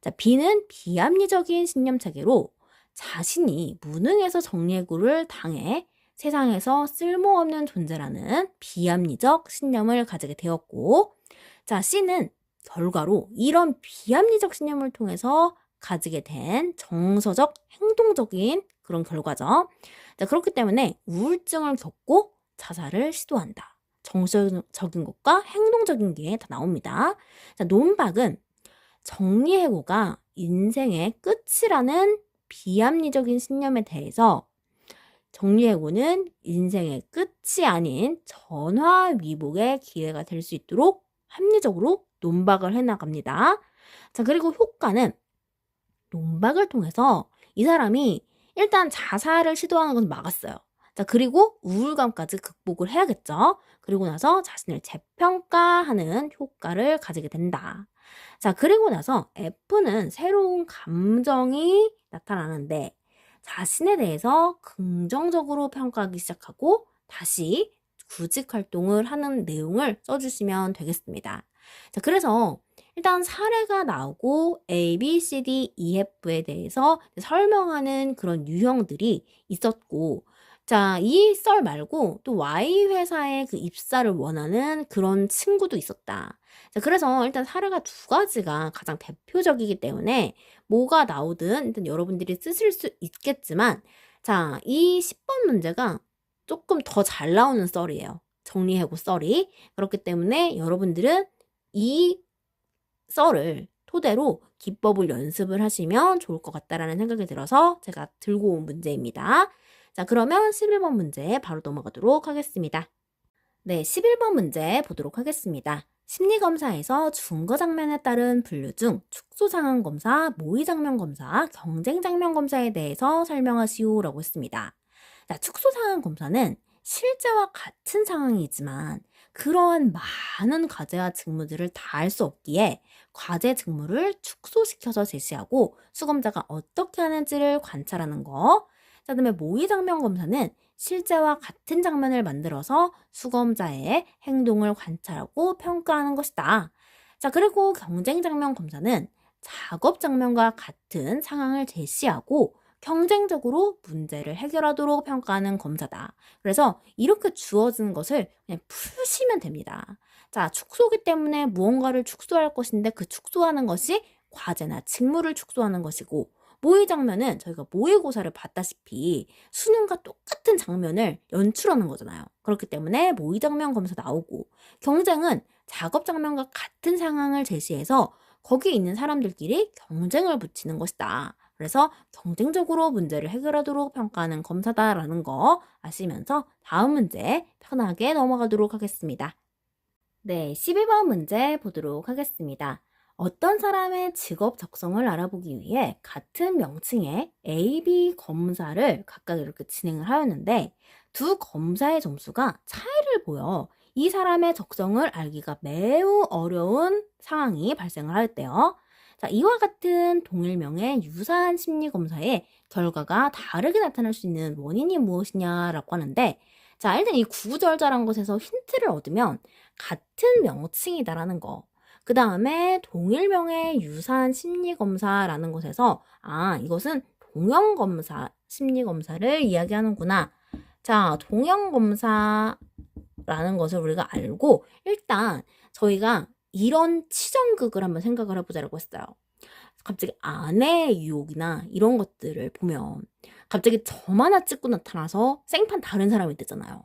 자, B는 비합리적인 신념 체계로 자신이 무능해서 정리해고를 당해 세상에서 쓸모없는 존재라는 비합리적 신념을 가지게 되었고, 자, C는 결과로 이런 비합리적 신념을 통해서 가지게 된 정서적, 행동적인 그런 결과죠. 자, 그렇기 때문에 우울증을 겪고 자살을 시도한다. 정서적인 것과 행동적인 게 다 나옵니다. 자, 논박은 정리해고가 인생의 끝이라는 비합리적인 신념에 대해서 정리해고는 인생의 끝이 아닌 전화위복의 기회가 될 수 있도록 합리적으로 논박을 해나갑니다. 자, 그리고 효과는 논박을 통해서 이 사람이 일단 자살을 시도하는 건 막았어요. 자, 그리고 우울감까지 극복을 해야겠죠. 그리고 나서 자신을 재평가하는 효과를 가지게 된다. 자, 그리고 나서 F는 새로운 감정이 나타나는데 자신에 대해서 긍정적으로 평가하기 시작하고 다시 구직 활동을 하는 내용을 써주시면 되겠습니다. 자, 그래서 일단 사례가 나오고 A, B, C, D, E, F에 대해서 설명하는 그런 유형들이 있었고, 자, 이 썰 말고 또 Y 회사에 그 입사를 원하는 그런 친구도 있었다. 자, 그래서 일단 사례가 두 가지가 가장 대표적이기 때문에 뭐가 나오든 일단 여러분들이 쓰실 수 있겠지만, 자, 이 10번 문제가 조금 더 잘 나오는 썰이에요. 정리해고 썰이. 그렇기 때문에 여러분들은 이 썰을 토대로 기법을 연습을 하시면 좋을 것 같다라는 생각이 들어서 제가 들고 온 문제입니다. 자, 그러면 11번 문제 바로 넘어가도록 하겠습니다. 네, 11번 문제 보도록 하겠습니다. 심리검사에서 증거장면에 따른 분류 중 축소상황검사, 모의장면검사, 경쟁장면검사에 대해서 설명하시오라고 했습니다. 자, 축소상황검사는 실제와 같은 상황이지만 그러한 많은 과제와 직무들을 다 할 수 없기에 과제 직무를 축소시켜서 제시하고 수검자가 어떻게 하는지를 관찰하는 거. 자, 그다음에 모의장면 검사는 실제와 같은 장면을 만들어서 수검자의 행동을 관찰하고 평가하는 것이다. 자, 그리고 경쟁장면 검사는 작업 장면과 같은 상황을 제시하고 경쟁적으로 문제를 해결하도록 평가하는 검사다. 그래서 이렇게 주어진 것을 그냥 푸시면 됩니다. 자, 축소기 때문에 무언가를 축소할 것인데 그 축소하는 것이 과제나 직무를 축소하는 것이고 모의 장면은 저희가 모의고사를 봤다시피 수능과 똑같은 장면을 연출하는 거잖아요. 그렇기 때문에 모의 장면 검사 나오고 경쟁은 작업 장면과 같은 상황을 제시해서 거기에 있는 사람들끼리 경쟁을 붙이는 것이다. 그래서 경쟁적으로 문제를 해결하도록 평가하는 검사다라는 거 아시면서 다음 문제 편하게 넘어가도록 하겠습니다. 네, 12번 문제 보도록 하겠습니다. 어떤 사람의 직업 적성을 알아보기 위해 같은 명칭의 A, B 검사를 각각 이렇게 진행을 하였는데 두 검사의 점수가 차이를 보여 이 사람의 적성을 알기가 매우 어려운 상황이 발생을 하였대요. 자, 이와 같은 동일명의 유사한 심리검사의 결과가 다르게 나타날 수 있는 원인이 무엇이냐라고 하는데, 자, 일단 이 구구절절한 것에서 힌트를 얻으면 같은 명칭이다라는 거. 그 다음에 동일명의 유사한 심리검사라는 것에서 이것은 동형검사, 심리검사를 이야기하는구나. 자, 동형검사라는 것을 우리가 알고 일단 저희가 이런 치정극을 한번 생각을 해보자라고 했어요. 갑자기 아내의 유혹이나 이런 것들을 보면 갑자기 점 하나 찍고 나타나서 생판 다른 사람이 되잖아요.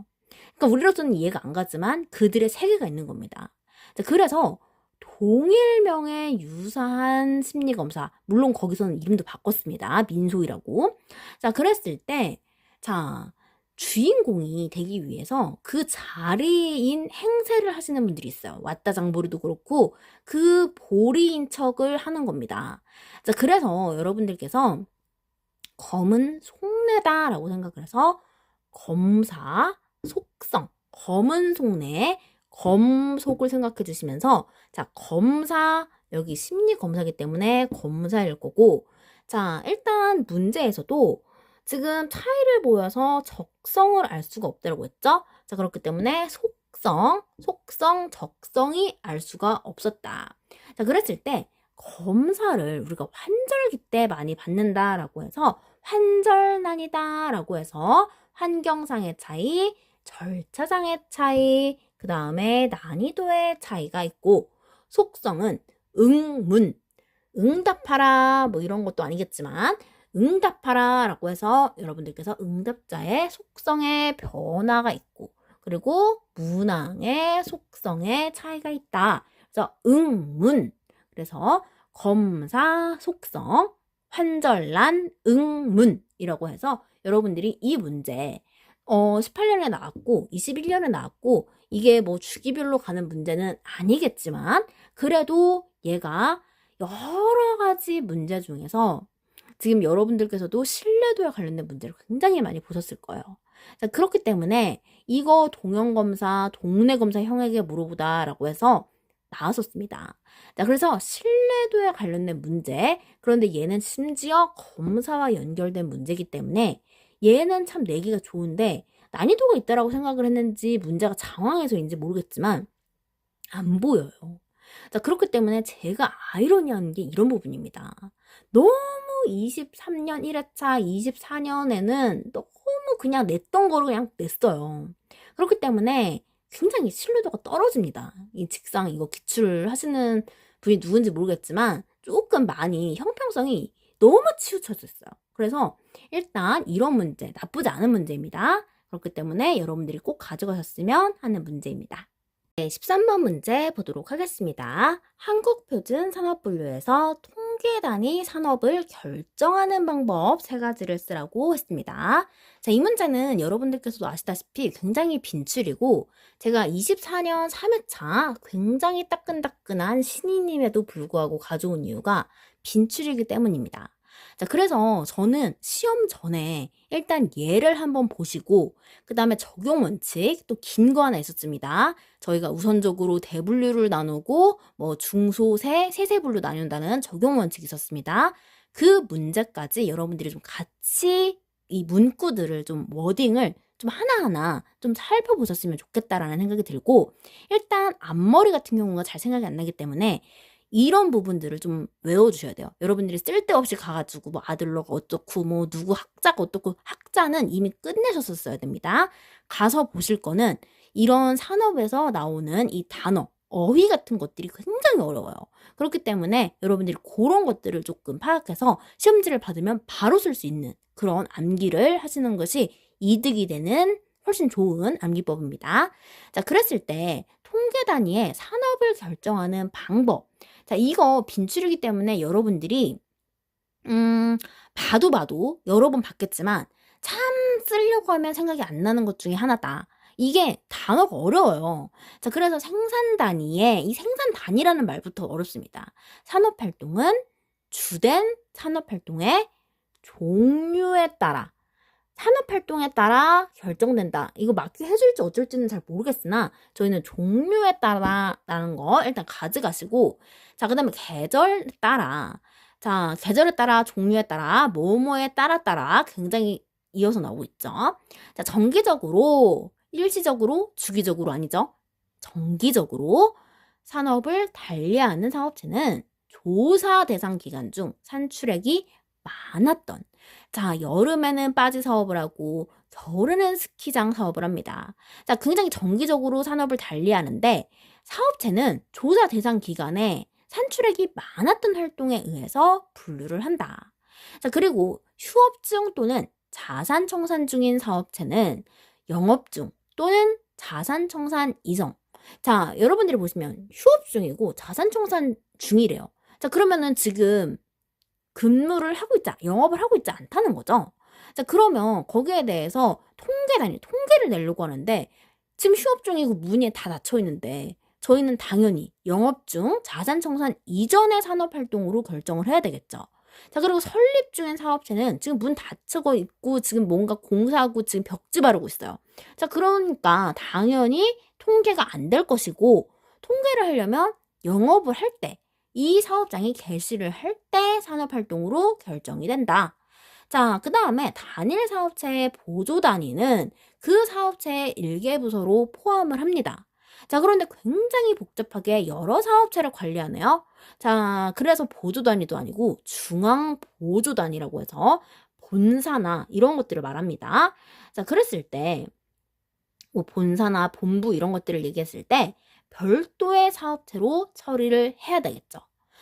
그러니까 우리로서는 이해가 안 가지만 그들의 세계가 있는 겁니다. 자, 그래서 동일명의 유사한 심리검사, 물론 거기서는 이름도 바꿨습니다. 민소희라고. 자, 그랬을 때, 자, 주인공이 되기 위해서 그 자리인 행세를 하시는 분들이 있어요. 왔다 장보리도 그렇고 그 보리인 척을 하는 겁니다. 자, 그래서 여러분들께서 검은 속내다라고 생각을 해서 검사, 속성, 검은 속내, 검속을 생각해 주시면서 자, 검사, 여기 심리 검사이기 때문에 검사일 거고, 자, 일단 문제에서도 지금 차이를 보여서 적성을 알 수가 없다고 했죠? 자, 그렇기 때문에 속성, 적성이 알 수가 없었다. 자, 그랬을 때 검사를 우리가 환절기 때 많이 받는다라고 해서 환절난이다라고 해서 환경상의 차이, 절차상의 차이, 그 다음에 난이도의 차이가 있고, 속성은 응답하라 뭐 이런 것도 아니겠지만 응답하라 라고 해서 여러분들께서 응답자의 속성의 변화가 있고, 그리고 문항의 속성의 차이가 있다. 그래서 그래서 검사, 속성, 환절난, 응문이라고 해서 여러분들이 이 문제 18년에 나왔고 21년에 나왔고 이게 뭐 주기별로 가는 문제는 아니겠지만 그래도 얘가 여러 가지 문제 중에서 지금 여러분들께서도 신뢰도에 관련된 문제를 굉장히 많이 보셨을 거예요. 자, 그렇기 때문에 이거 동형검사, 동네검사 형에게 물어보다라고 해서 나왔었습니다. 자, 그래서 신뢰도에 관련된 문제, 그런데 얘는 심지어 검사와 연결된 문제이기 때문에 얘는 참 내기가 좋은데 난이도가 있다라고 생각을 했는지 문제가 장황해서인지 모르겠지만 안 보여요. 자, 그렇기 때문에 제가 아이러니한 게 이런 부분입니다. 너무 23년 1회차, 24년에는 너무 그냥 냈던 거를 그냥 냈어요. 그렇기 때문에 굉장히 신뢰도가 떨어집니다. 이 직상 이거 기출을 하시는 분이 누군지 모르겠지만 조금 많이 형평성이 너무 치우쳐졌어요. 그래서 일단 이런 문제 나쁘지 않은 문제입니다. 그렇기 때문에 여러분들이 꼭 가져가셨으면 하는 문제입니다. 네, 13번 문제 보도록 하겠습니다. 한국표준 산업분류에서 통계 단위 산업을 결정하는 방법 3가지를 쓰라고 했습니다. 자, 이 문제는 여러분들께서도 아시다시피 굉장히 빈출이고 제가 24년 3회차 굉장히 따끈따끈한 신인임에도 불구하고 가져온 이유가 빈출이기 때문입니다. 자, 그래서 저는 시험 전에 일단 얘를 한번 보시고 그 다음에 적용 원칙 또 긴 거 하나 있었습니다. 저희가 우선적으로 대분류를 나누고 뭐 중소세, 세세분류 나눈다는 적용 원칙이 있었습니다. 그 문제까지 여러분들이 좀 같이 이 문구들을 좀 워딩을 좀 하나하나 좀 살펴보셨으면 좋겠다라는 생각이 들고, 일단 앞머리 같은 경우가 잘 생각이 안 나기 때문에 이런 부분들을 좀 외워주셔야 돼요. 여러분들이 쓸데없이 가가지고 뭐 아들러가 어떻고 뭐 누구 학자가 어떻고, 학자는 이미 끝내셨었어야 됩니다. 가서 보실 거는 이런 산업에서 나오는 이 단어, 어휘 같은 것들이 굉장히 어려워요. 그렇기 때문에 여러분들이 그런 것들을 조금 파악해서 시험지를 받으면 바로 쓸 수 있는 그런 암기를 하시는 것이 이득이 되는 훨씬 좋은 암기법입니다. 자, 그랬을 때 통계 단위의 산업을 결정하는 방법. 자, 이거 빈출이기 때문에 여러분들이 봐도 여러 번 봤겠지만 참 쓰려고 하면 생각이 안 나는 것 중에 하나다. 이게 단어가 어려워요. 자, 그래서 생산 단위에 이 생산 단위라는 말부터 어렵습니다. 산업 활동은 주된 산업 활동의 종류에 따라 산업활동에 따라 결정된다. 이거 맞게 해줄지 어쩔지는 잘 모르겠으나 저희는 종류에 따라라는 거 일단 가져가시고, 자, 그 다음에 계절에 따라, 자, 계절에 따라, 종류에 따라, 뭐뭐에 따라 굉장히 이어서 나오고 있죠. 자, 정기적으로, 일시적으로, 주기적으로 아니죠. 정기적으로 산업을 달리하는 사업체는 조사 대상 기간 중 산출액이 많았던, 자, 여름에는 바지 사업을 하고 겨울에는 스키장 사업을 합니다. 자, 굉장히 정기적으로 산업을 달리하는데 사업체는 조사 대상 기간에 산출액이 많았던 활동에 의해서 분류를 한다. 자, 그리고 휴업 중 또는 자산 청산 중인 사업체는 영업 중 또는 자산 청산 이전. 자, 여러분들이 보시면 휴업 중이고 자산 청산 중이래요. 자, 그러면은 지금 근무를 하고 있지, 영업을 하고 있지 않다는 거죠. 자, 그러면 거기에 대해서 통계를 내려고 하는데 지금 휴업 중이고 문이 다 닫혀 있는데 저희는 당연히 영업 중 자산 청산 이전의 산업 활동으로 결정을 해야 되겠죠. 자, 그리고 설립 중인 사업체는 지금 문 닫히고 있고 지금 뭔가 공사하고 지금 벽지 바르고 있어요. 자, 그러니까 당연히 통계가 안 될 것이고, 통계를 하려면 영업을 할 때, 이 사업장이 개시를 할 때 산업활동으로 결정이 된다. 자, 그 다음에 단일 사업체의 보조 단위는 그 사업체의 일개부서로 포함을 합니다. 자, 그런데 굉장히 복잡하게 여러 사업체를 관리하네요. 자, 그래서 보조 단위도 아니고 중앙 보조 단위라고 해서 본사나 이런 것들을 말합니다. 자, 그랬을 때 뭐 본사나 본부 이런 것들을 얘기했을 때 별도의 사업체로 처리를 해야 되겠죠.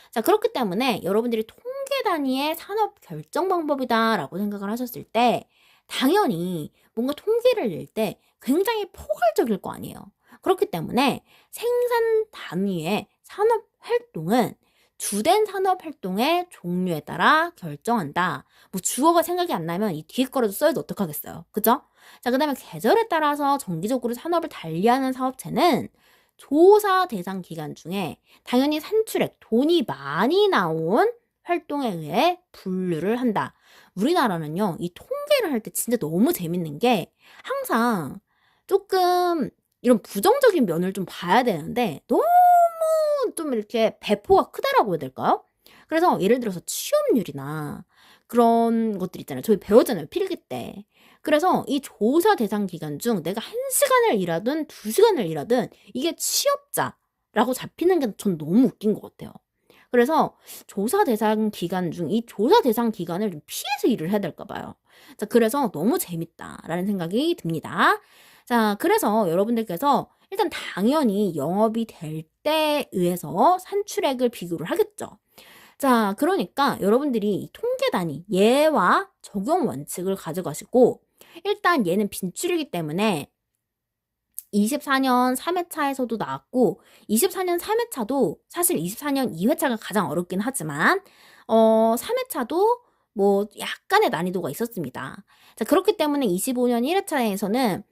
자, 그렇기 때문에 여러분들이 통계 단위의 산업 결정 방법이다 라고 생각을 하셨을 때 당연히 뭔가 통계를 낼 때 굉장히 포괄적일 거 아니에요. 그렇기 때문에 생산 단위의 산업 활동은 주된 산업 활동의 종류에 따라 결정한다. 뭐 주어가 생각이 안 나면 이 뒤에 거라도 써야지 어떡하겠어요. 그죠? 자, 그 다음에 계절에 따라서 정기적으로 산업을 달리하는 사업체는 조사 대상 기간 중에 당연히 산출액, 돈이 많이 나온 활동에 의해 분류를 한다. 우리나라는요, 이 통계를 할 때 진짜 너무 재밌는 게 항상 조금 이런 부정적인 면을 좀 봐야 되는데 너무 좀 이렇게 배포가 크다라고 해야 될까요? 그래서 예를 들어서 취업률이나 그런 것들 있잖아요. 저희 배웠잖아요. 필기 때. 그래서 이 조사 대상 기간 중 내가 1시간을 일하든 2시간을 일하든 이게 취업자라고 잡히는 게 전 너무 웃긴 것 같아요. 그래서 조사 대상 기간 중 이 조사 대상 기간을 좀 피해서 일을 해야 될까 봐요. 자, 그래서 너무 재밌다라는 생각이 듭니다. 자, 그래서 여러분들께서 일단 당연히 영업이 될 때에 의해서 산출액을 비교를 하겠죠. 자, 그러니까 여러분들이 통계 단위 예와 적용 원칙을 가져가시고, 일단 얘는 빈출이기 때문에 24년 3회차에서도 나왔고 24년 3회차도 사실 24년 2회차가 가장 어렵긴 하지만 3회차도 뭐 약간의 난이도가 있었습니다. 자, 그렇기 때문에 25년 1회차에서는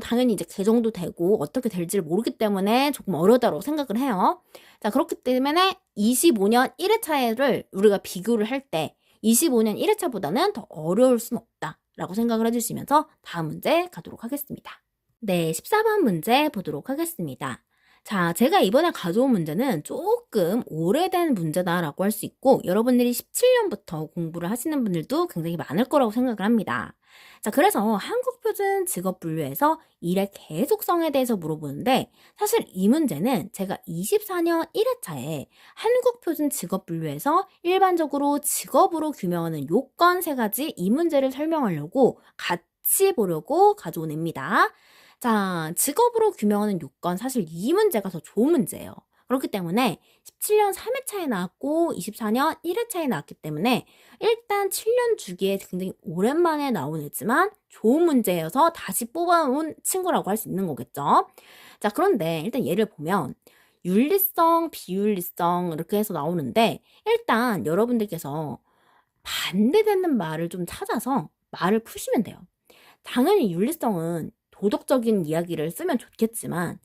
당연히 이제 개정도 되고 어떻게 될지를 모르기 때문에 조금 어려다고 생각을 해요. 자, 그렇기 때문에 25년 1회차를 우리가 비교를 할 때 25년 1회차보다는 더 어려울 순 없다라고 생각을 해주시면서 다음 문제 가도록 하겠습니다. 네, 14번 문제 보도록 하겠습니다. 자, 제가 이번에 가져온 문제는 조금 오래된 문제다라고 할 수 있고 여러분들이 17년부터 공부를 하시는 분들도 굉장히 많을 거라고 생각을 합니다. 자, 그래서 한국표준 직업분류에서 일의 계속성에 대해서 물어보는데 사실 이 문제는 제가 24년 1회차에 한국표준 직업분류에서 일반적으로 직업으로 규명하는 요건 3가지 이 문제를 설명하려고 같이 보려고 가져온 애입니다. 자, 직업으로 규명하는 요건 사실 이 문제가 더 좋은 문제예요. 그렇기 때문에 17년 3회차에 나왔고 24년 1회차에 나왔기 때문에 일단 7년 주기에 굉장히 오랜만에 나온 애지만 좋은 문제여서 다시 뽑아온 친구라고 할 수 있는 거겠죠. 자, 그런데 일단 예를 보면 윤리성, 비윤리성 이렇게 해서 나오는데 일단 여러분들께서 반대되는 말을 좀 찾아서 말을 푸시면 돼요. 당연히 윤리성은 도덕적인 이야기를 쓰면 좋겠지만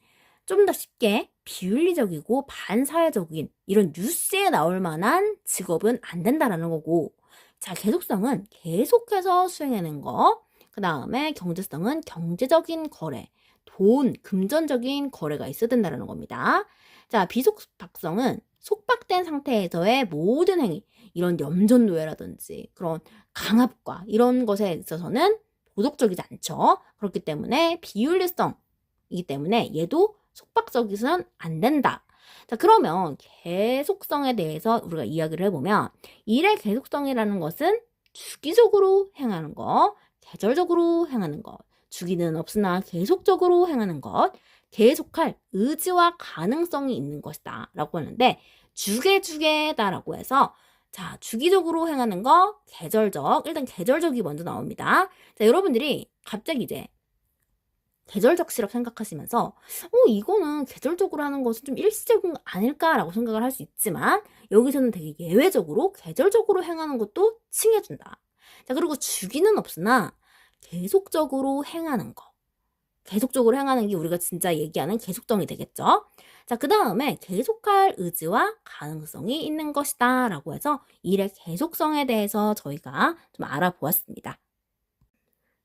좀 더 쉽게 비윤리적이고 반사회적인 이런 뉴스에 나올 만한 직업은 안 된다라는 거고, 자, 계속성은 계속해서 수행하는 거, 그 다음에 경제성은 경제적인 거래, 돈, 금전적인 거래가 있어야 된다는 겁니다. 자, 비속박성은 속박된 상태에서의 모든 행위, 이런 염전노예라든지 그런 강압과 이런 것에 있어서는 도덕적이지 않죠. 그렇기 때문에 비윤리성이기 때문에 얘도 속박적이서는 안 된다. 자, 그러면 계속성에 대해서 우리가 이야기를 해보면 일의 계속성이라는 것은 주기적으로 행하는 것, 계절적으로 행하는 것, 주기는 없으나 계속적으로 행하는 것, 계속할 의지와 가능성이 있는 것이다 라고 하는데 주계다라고 해서 자, 주기적으로 행하는 거, 계절적, 일단 계절적이 먼저 나옵니다. 자, 여러분들이 갑자기 이제 계절적 실업 생각하시면서 이거는 계절적으로 하는 것은 좀 일시적인 거 아닐까라고 생각을 할 수 있지만 여기서는 되게 예외적으로 계절적으로 행하는 것도 칭해준다. 자, 그리고 주기는 없으나 계속적으로 행하는 거. 계속적으로 행하는 게 우리가 진짜 얘기하는 계속성이 되겠죠. 자, 그 다음에 계속할 의지와 가능성이 있는 것이다 라고 해서 일의 계속성에 대해서 저희가 좀 알아보았습니다.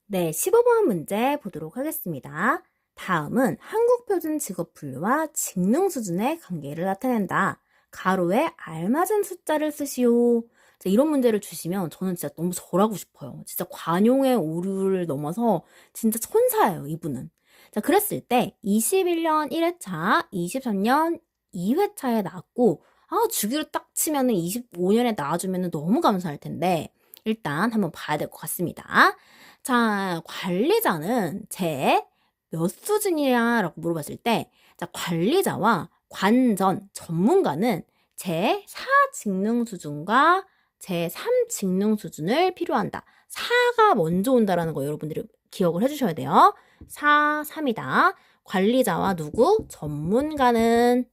네, 15번 문제 보도록 하겠습니다. 다음은 한국표준 직업분류와 직능 수준의 관계를 나타낸다. 가로에 알맞은 숫자를 쓰시오. 자, 이런 문제를 주시면 저는 진짜 너무 절하고 싶어요. 진짜 관용의 오류를 넘어서 진짜 천사예요, 이분은. 자, 그랬을 때 21년 1회차, 23년 2회차에 나왔고 주기로 딱 치면은 25년에 나와주면 너무 감사할 텐데 일단 한번 봐야 될 것 같습니다. 자, 관리자는 제 몇 수준이야? 라고 물어봤을 때, 자, 관리자와 관전, 전문가는 제 4 직능 수준과 제 3 직능 수준을 필요한다. 4가 먼저 온다라는 거 여러분들이 기억을 해주셔야 돼요. 4, 3이다. 관리자와 누구? 전문가는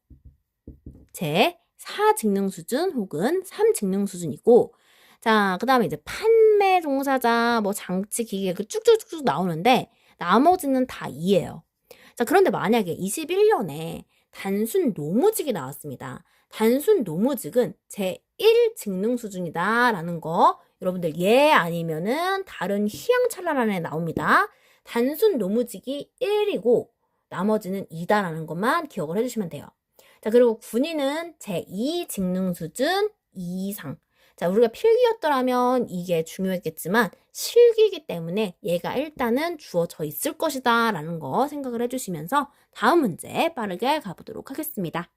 제 4 직능 수준 혹은 3 직능 수준이고, 자, 그 다음에 이제 판매 종사자, 뭐 장치, 기계, 쭉쭉쭉 나오는데, 나머지는 다 2예요. 자, 그런데 만약에 21년에 단순 노무직이 나왔습니다. 단순 노무직은 제1 직능 수준이다 라는 거 여러분들 예 아니면은 다른 휘황찬란한에 나옵니다. 단순 노무직이 1이고 나머지는 2다라는 것만 기억을 해주시면 돼요. 자, 그리고 군인은 제2 직능 수준 2 이상. 자, 우리가 필기였더라면 이게 중요했겠지만 실기이기 때문에 얘가 일단은 주어져 있을 것이다 라는 거 생각을 해주시면서 다음 문제 빠르게 가보도록 하겠습니다.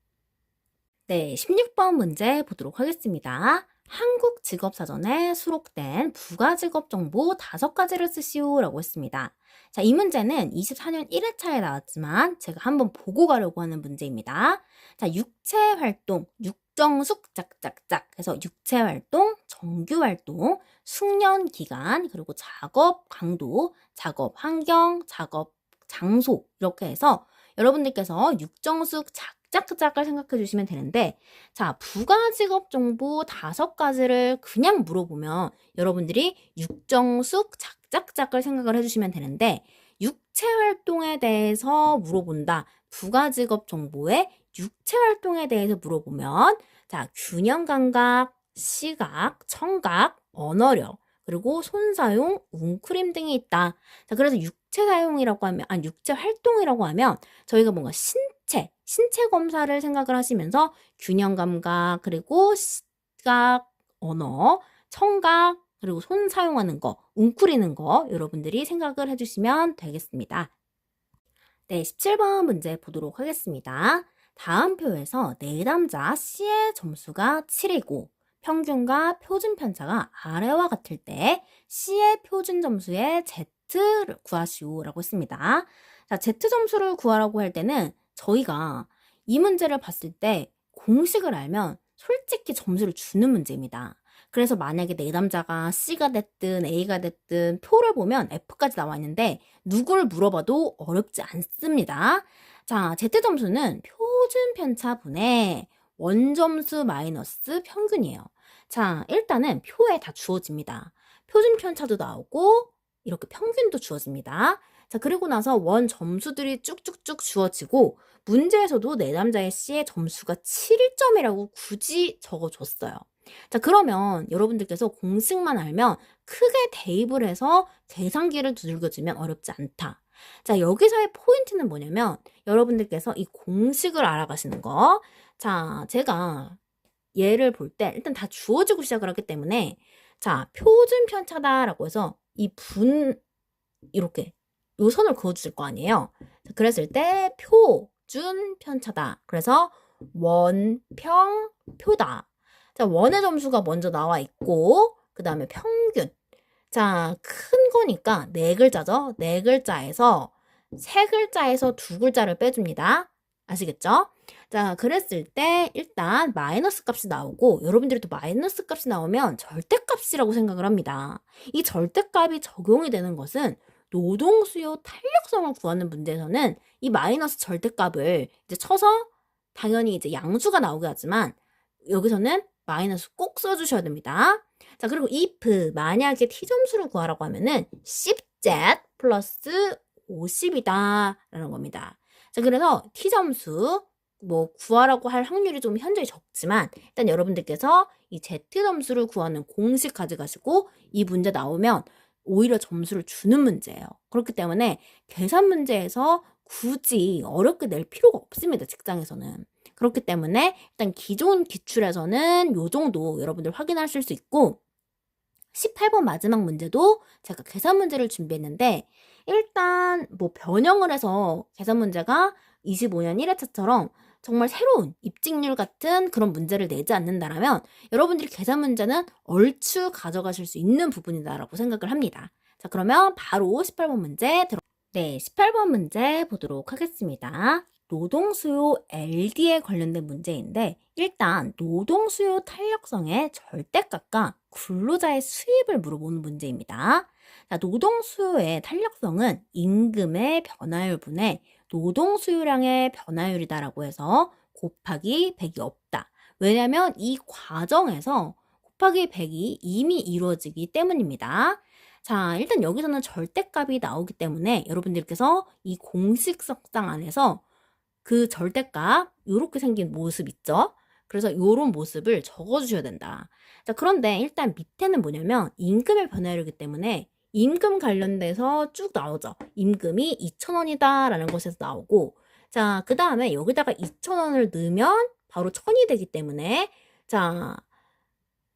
네, 16번 문제 보도록 하겠습니다. 한국직업사전에 수록된 부가직업 정보 5가지를 쓰시오 라고 했습니다. 자, 이 문제는 24년 1회차에 나왔지만 제가 한번 보고 가려고 하는 문제입니다. 자, 육체활동, 육정숙 짝짝짝 해서 육체활동, 정규활동, 숙련기간, 그리고 작업 강도, 작업 환경, 작업 장소 이렇게 해서 여러분들께서 육정숙 짝짝짝을 생각해 주시면 되는데 자, 부가직업 정보 5가지를 그냥 물어보면 여러분들이 육정숙 짝짝짝을 생각을 해주시면 되는데 육체활동에 대해서 물어본다. 부가직업 정보에 육체활동에 대해서 물어보면 자, 균형감각, 시각, 청각, 언어력, 그리고 손사용, 웅크림 등이 있다. 자, 그래서 육체 사용이라고 하면, 육체 활동이라고 하면 저희가 뭔가 신체 검사를 생각을 하시면서 균형 감각, 그리고 시각, 언어, 청각, 그리고 손 사용하는 거, 웅크리는 거 여러분들이 생각을 해주시면 되겠습니다. 네, 17번 문제 보도록 하겠습니다. 다음 표에서 내담자 C의 점수가 7이고 평균과 표준 편차가 아래와 같을 때 C의 표준 점수의 Z를 구하시오 라고 했습니다. 자, Z 점수를 구하라고 할 때는 저희가 이 문제를 봤을 때 공식을 알면 솔직히 점수를 주는 문제입니다. 그래서 만약에 내담자가 C가 됐든 A가 됐든 표를 보면 F까지 나와 있는데 누구를 물어봐도 어렵지 않습니다. 자, Z점수는 표준 편차분의 원점수 마이너스 평균이에요. 자, 일단은 표에 다 주어집니다. 표준 편차도 나오고 이렇게 평균도 주어집니다. 자, 그리고 나서 원 점수들이 쭉쭉쭉 주어지고 문제에서도 내담자의 C의 점수가 7점이라고 굳이 적어줬어요. 자, 그러면 여러분들께서 공식만 알면 크게 대입을 해서 계산기를 두들겨주면 어렵지 않다. 자, 여기서의 포인트는 뭐냐면 여러분들께서 이 공식을 알아가시는 거. 자, 제가 예를 볼 때 일단 다 주어지고 시작을 하기 때문에 자, 표준 편차다라고 해서 이 이렇게 요 선을 그어주실 거 아니에요. 자, 그랬을 때 표준 편차다. 그래서 원평표다. 자, 원의 점수가 먼저 나와 있고 그 다음에 평균. 자, 큰 거니까 네 글자죠. 네 글자에서 세 글자에서 두 글자를 빼줍니다. 아시겠죠? 자, 그랬을 때 일단 마이너스 값이 나오고 여러분들이 또 마이너스 값이 나오면 절대값이라고 생각을 합니다. 이 절대값이 적용이 되는 것은 노동수요 탄력성을 구하는 문제에서는 이 마이너스 절대값을 이제 쳐서 당연히 이제 양수가 나오게 하지만 여기서는 마이너스 꼭 써주셔야 됩니다. 자, 그리고 if 만약에 t점수를 구하라고 하면은 10z 플러스 50이다 라는 겁니다. 자, 그래서 t점수 뭐 구하라고 할 확률이 좀 현저히 적지만 일단 여러분들께서 이 z점수를 구하는 공식 가져가시고 이 문제 나오면 오히려 점수를 주는 문제예요. 그렇기 때문에 계산 문제에서 굳이 어렵게 낼 필요가 없습니다. 직장에서는. 그렇기 때문에 일단 기존 기출에서는 요 정도 여러분들 확인하실 수 있고 18번 마지막 문제도 제가 계산 문제를 준비했는데 일단 뭐 변형을 해서 계산 문제가 25년 1회차처럼 정말 새로운 입직률 같은 그런 문제를 내지 않는다라면 여러분들이 계산 문제는 얼추 가져가실 수 있는 부분이다라고 생각을 합니다. 자, 그러면 바로 18번 문제 네, 18번 문제 보도록 하겠습니다. 노동수요 LD에 관련된 문제인데 일단 노동수요 탄력성의 절대값과 근로자의 수입을 물어보는 문제입니다. 자, 노동수요의 탄력성은 임금의 변화율분의 노동수요량의 변화율이다라고 해서 곱하기 100이 없다. 왜냐하면 이 과정에서 곱하기 100이 이미 이루어지기 때문입니다. 자, 일단 여기서는 절대값이 나오기 때문에 여러분들께서 이 공식석상 안에서 그 절대값 요렇게 생긴 모습 있죠? 그래서 요런 모습을 적어주셔야 된다. 자, 그런데 일단 밑에는 뭐냐면 임금의 변화율이기 때문에 임금 관련돼서 쭉 나오죠. 임금이 2,000원이다 라는 것에서 나오고 자, 그 다음에 여기다가 2,000원을 넣으면 바로 1,000이 되기 때문에 자,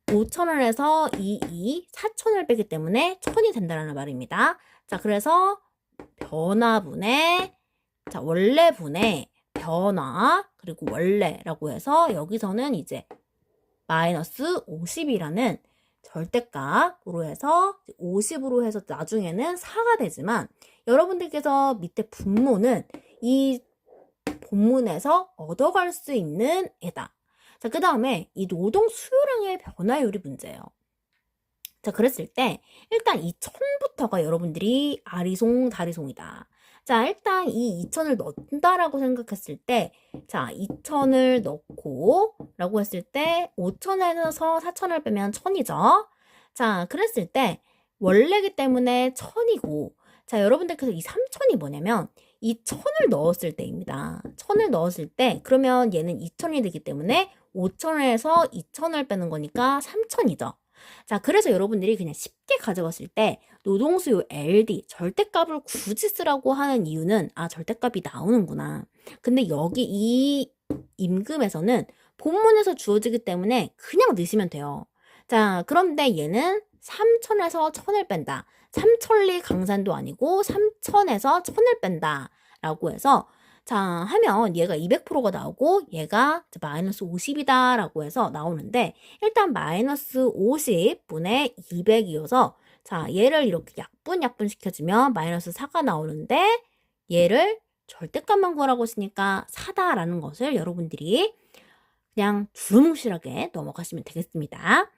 5,000원에서 4,000원을 빼기 때문에 1,000이 된다는 말입니다. 자, 그래서 변화분의 자, 원래분의 변화 그리고 원래라고 해서 여기서는 이제 마이너스 50이라는 절대값으로 해서 50으로 해서 나중에는 4가 되지만 여러분들께서 밑에 분모는 이 본문에서 얻어갈 수 있는 애다. 자, 그 다음에 이 노동 수요량의 변화율이 문제예요. 자, 그랬을 때 일단 이 1000부터가 여러분들이 아리송 다리송이다. 자, 일단 이 2000을 넣는다라고 생각했을 때 자, 2000을 넣고 라고 했을 때 5000에서 4000을 빼면 1000이죠. 자, 그랬을 때 원래기 때문에 1000이고 자, 여러분들께서 이 3000이 뭐냐면 이 1000을 넣었을 때입니다. 1000을 넣었을 때 그러면 얘는 2000이 되기 때문에 5000에서 2000을 빼는 거니까 3000이죠. 자, 그래서 여러분들이 그냥 쉽게 가져갔을 때 노동수요 LD 절대값을 굳이 쓰라고 하는 이유는 아, 절대값이 나오는구나. 근데 여기 이 임금에서는 본문에서 주어지기 때문에 그냥 넣으시면 돼요. 자, 그런데 얘는 3000에서 1000을 뺀다. 삼천리 강산도 아니고 3000에서 1000을 뺀다. 라고 해서 자, 하면 얘가 200%가 나오고 얘가 마이너스 50이다 라고 해서 나오는데 일단 마이너스 50분의 200이어서 자, 얘를 이렇게 약분 시켜주면 마이너스 4가 나오는데 얘를 절대값만 구하라고 했으니까 4다라는 것을 여러분들이 그냥 두루뭉실하게 넘어가시면 되겠습니다.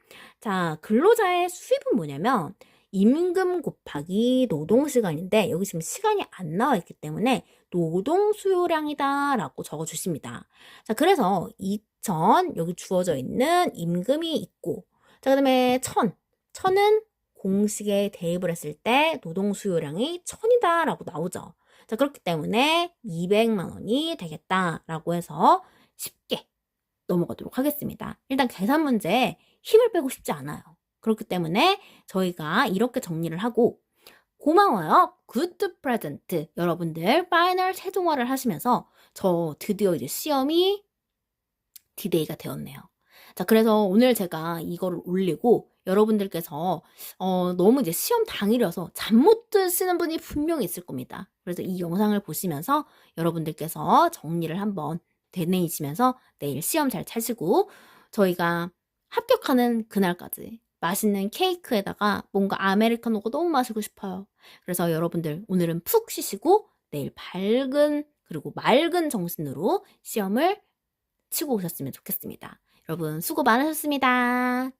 자, 근로자의 수입은 뭐냐면 임금 곱하기 노동시간인데 여기 지금 시간이 안 나와 있기 때문에 노동수요량이다 라고 적어주십니다. 자, 그래서 2000 여기 주어져 있는 임금이 있고 자, 그 다음에 1000은 공식에 대입을 했을 때 노동수요량이 1000이다 라고 나오죠. 자, 그렇기 때문에 200만 원이 되겠다 라고 해서 쉽게 넘어가도록 하겠습니다. 일단 계산 문제에 힘을 빼고 싶지 않아요. 그렇기 때문에 저희가 이렇게 정리를 하고 고마워요. good present. 여러분들 파이널 최종화를 하시면서 저 드디어 이제 시험이 디데이가 되었네요. 자, 그래서 오늘 제가 이거를 올리고 여러분들께서 너무 이제 시험 당일이어서 잠 못 드시는 분이 분명히 있을 겁니다. 그래서 이 영상을 보시면서 여러분들께서 정리를 한번 되뇌이시면서 내일 시험 잘 차시고 저희가 합격하는 그날까지 맛있는 케이크에다가 뭔가 아메리카노가 너무 마시고 싶어요. 그래서 여러분들 오늘은 푹 쉬시고 내일 밝은 그리고 맑은 정신으로 시험을 치고 오셨으면 좋겠습니다. 여러분 수고 많으셨습니다.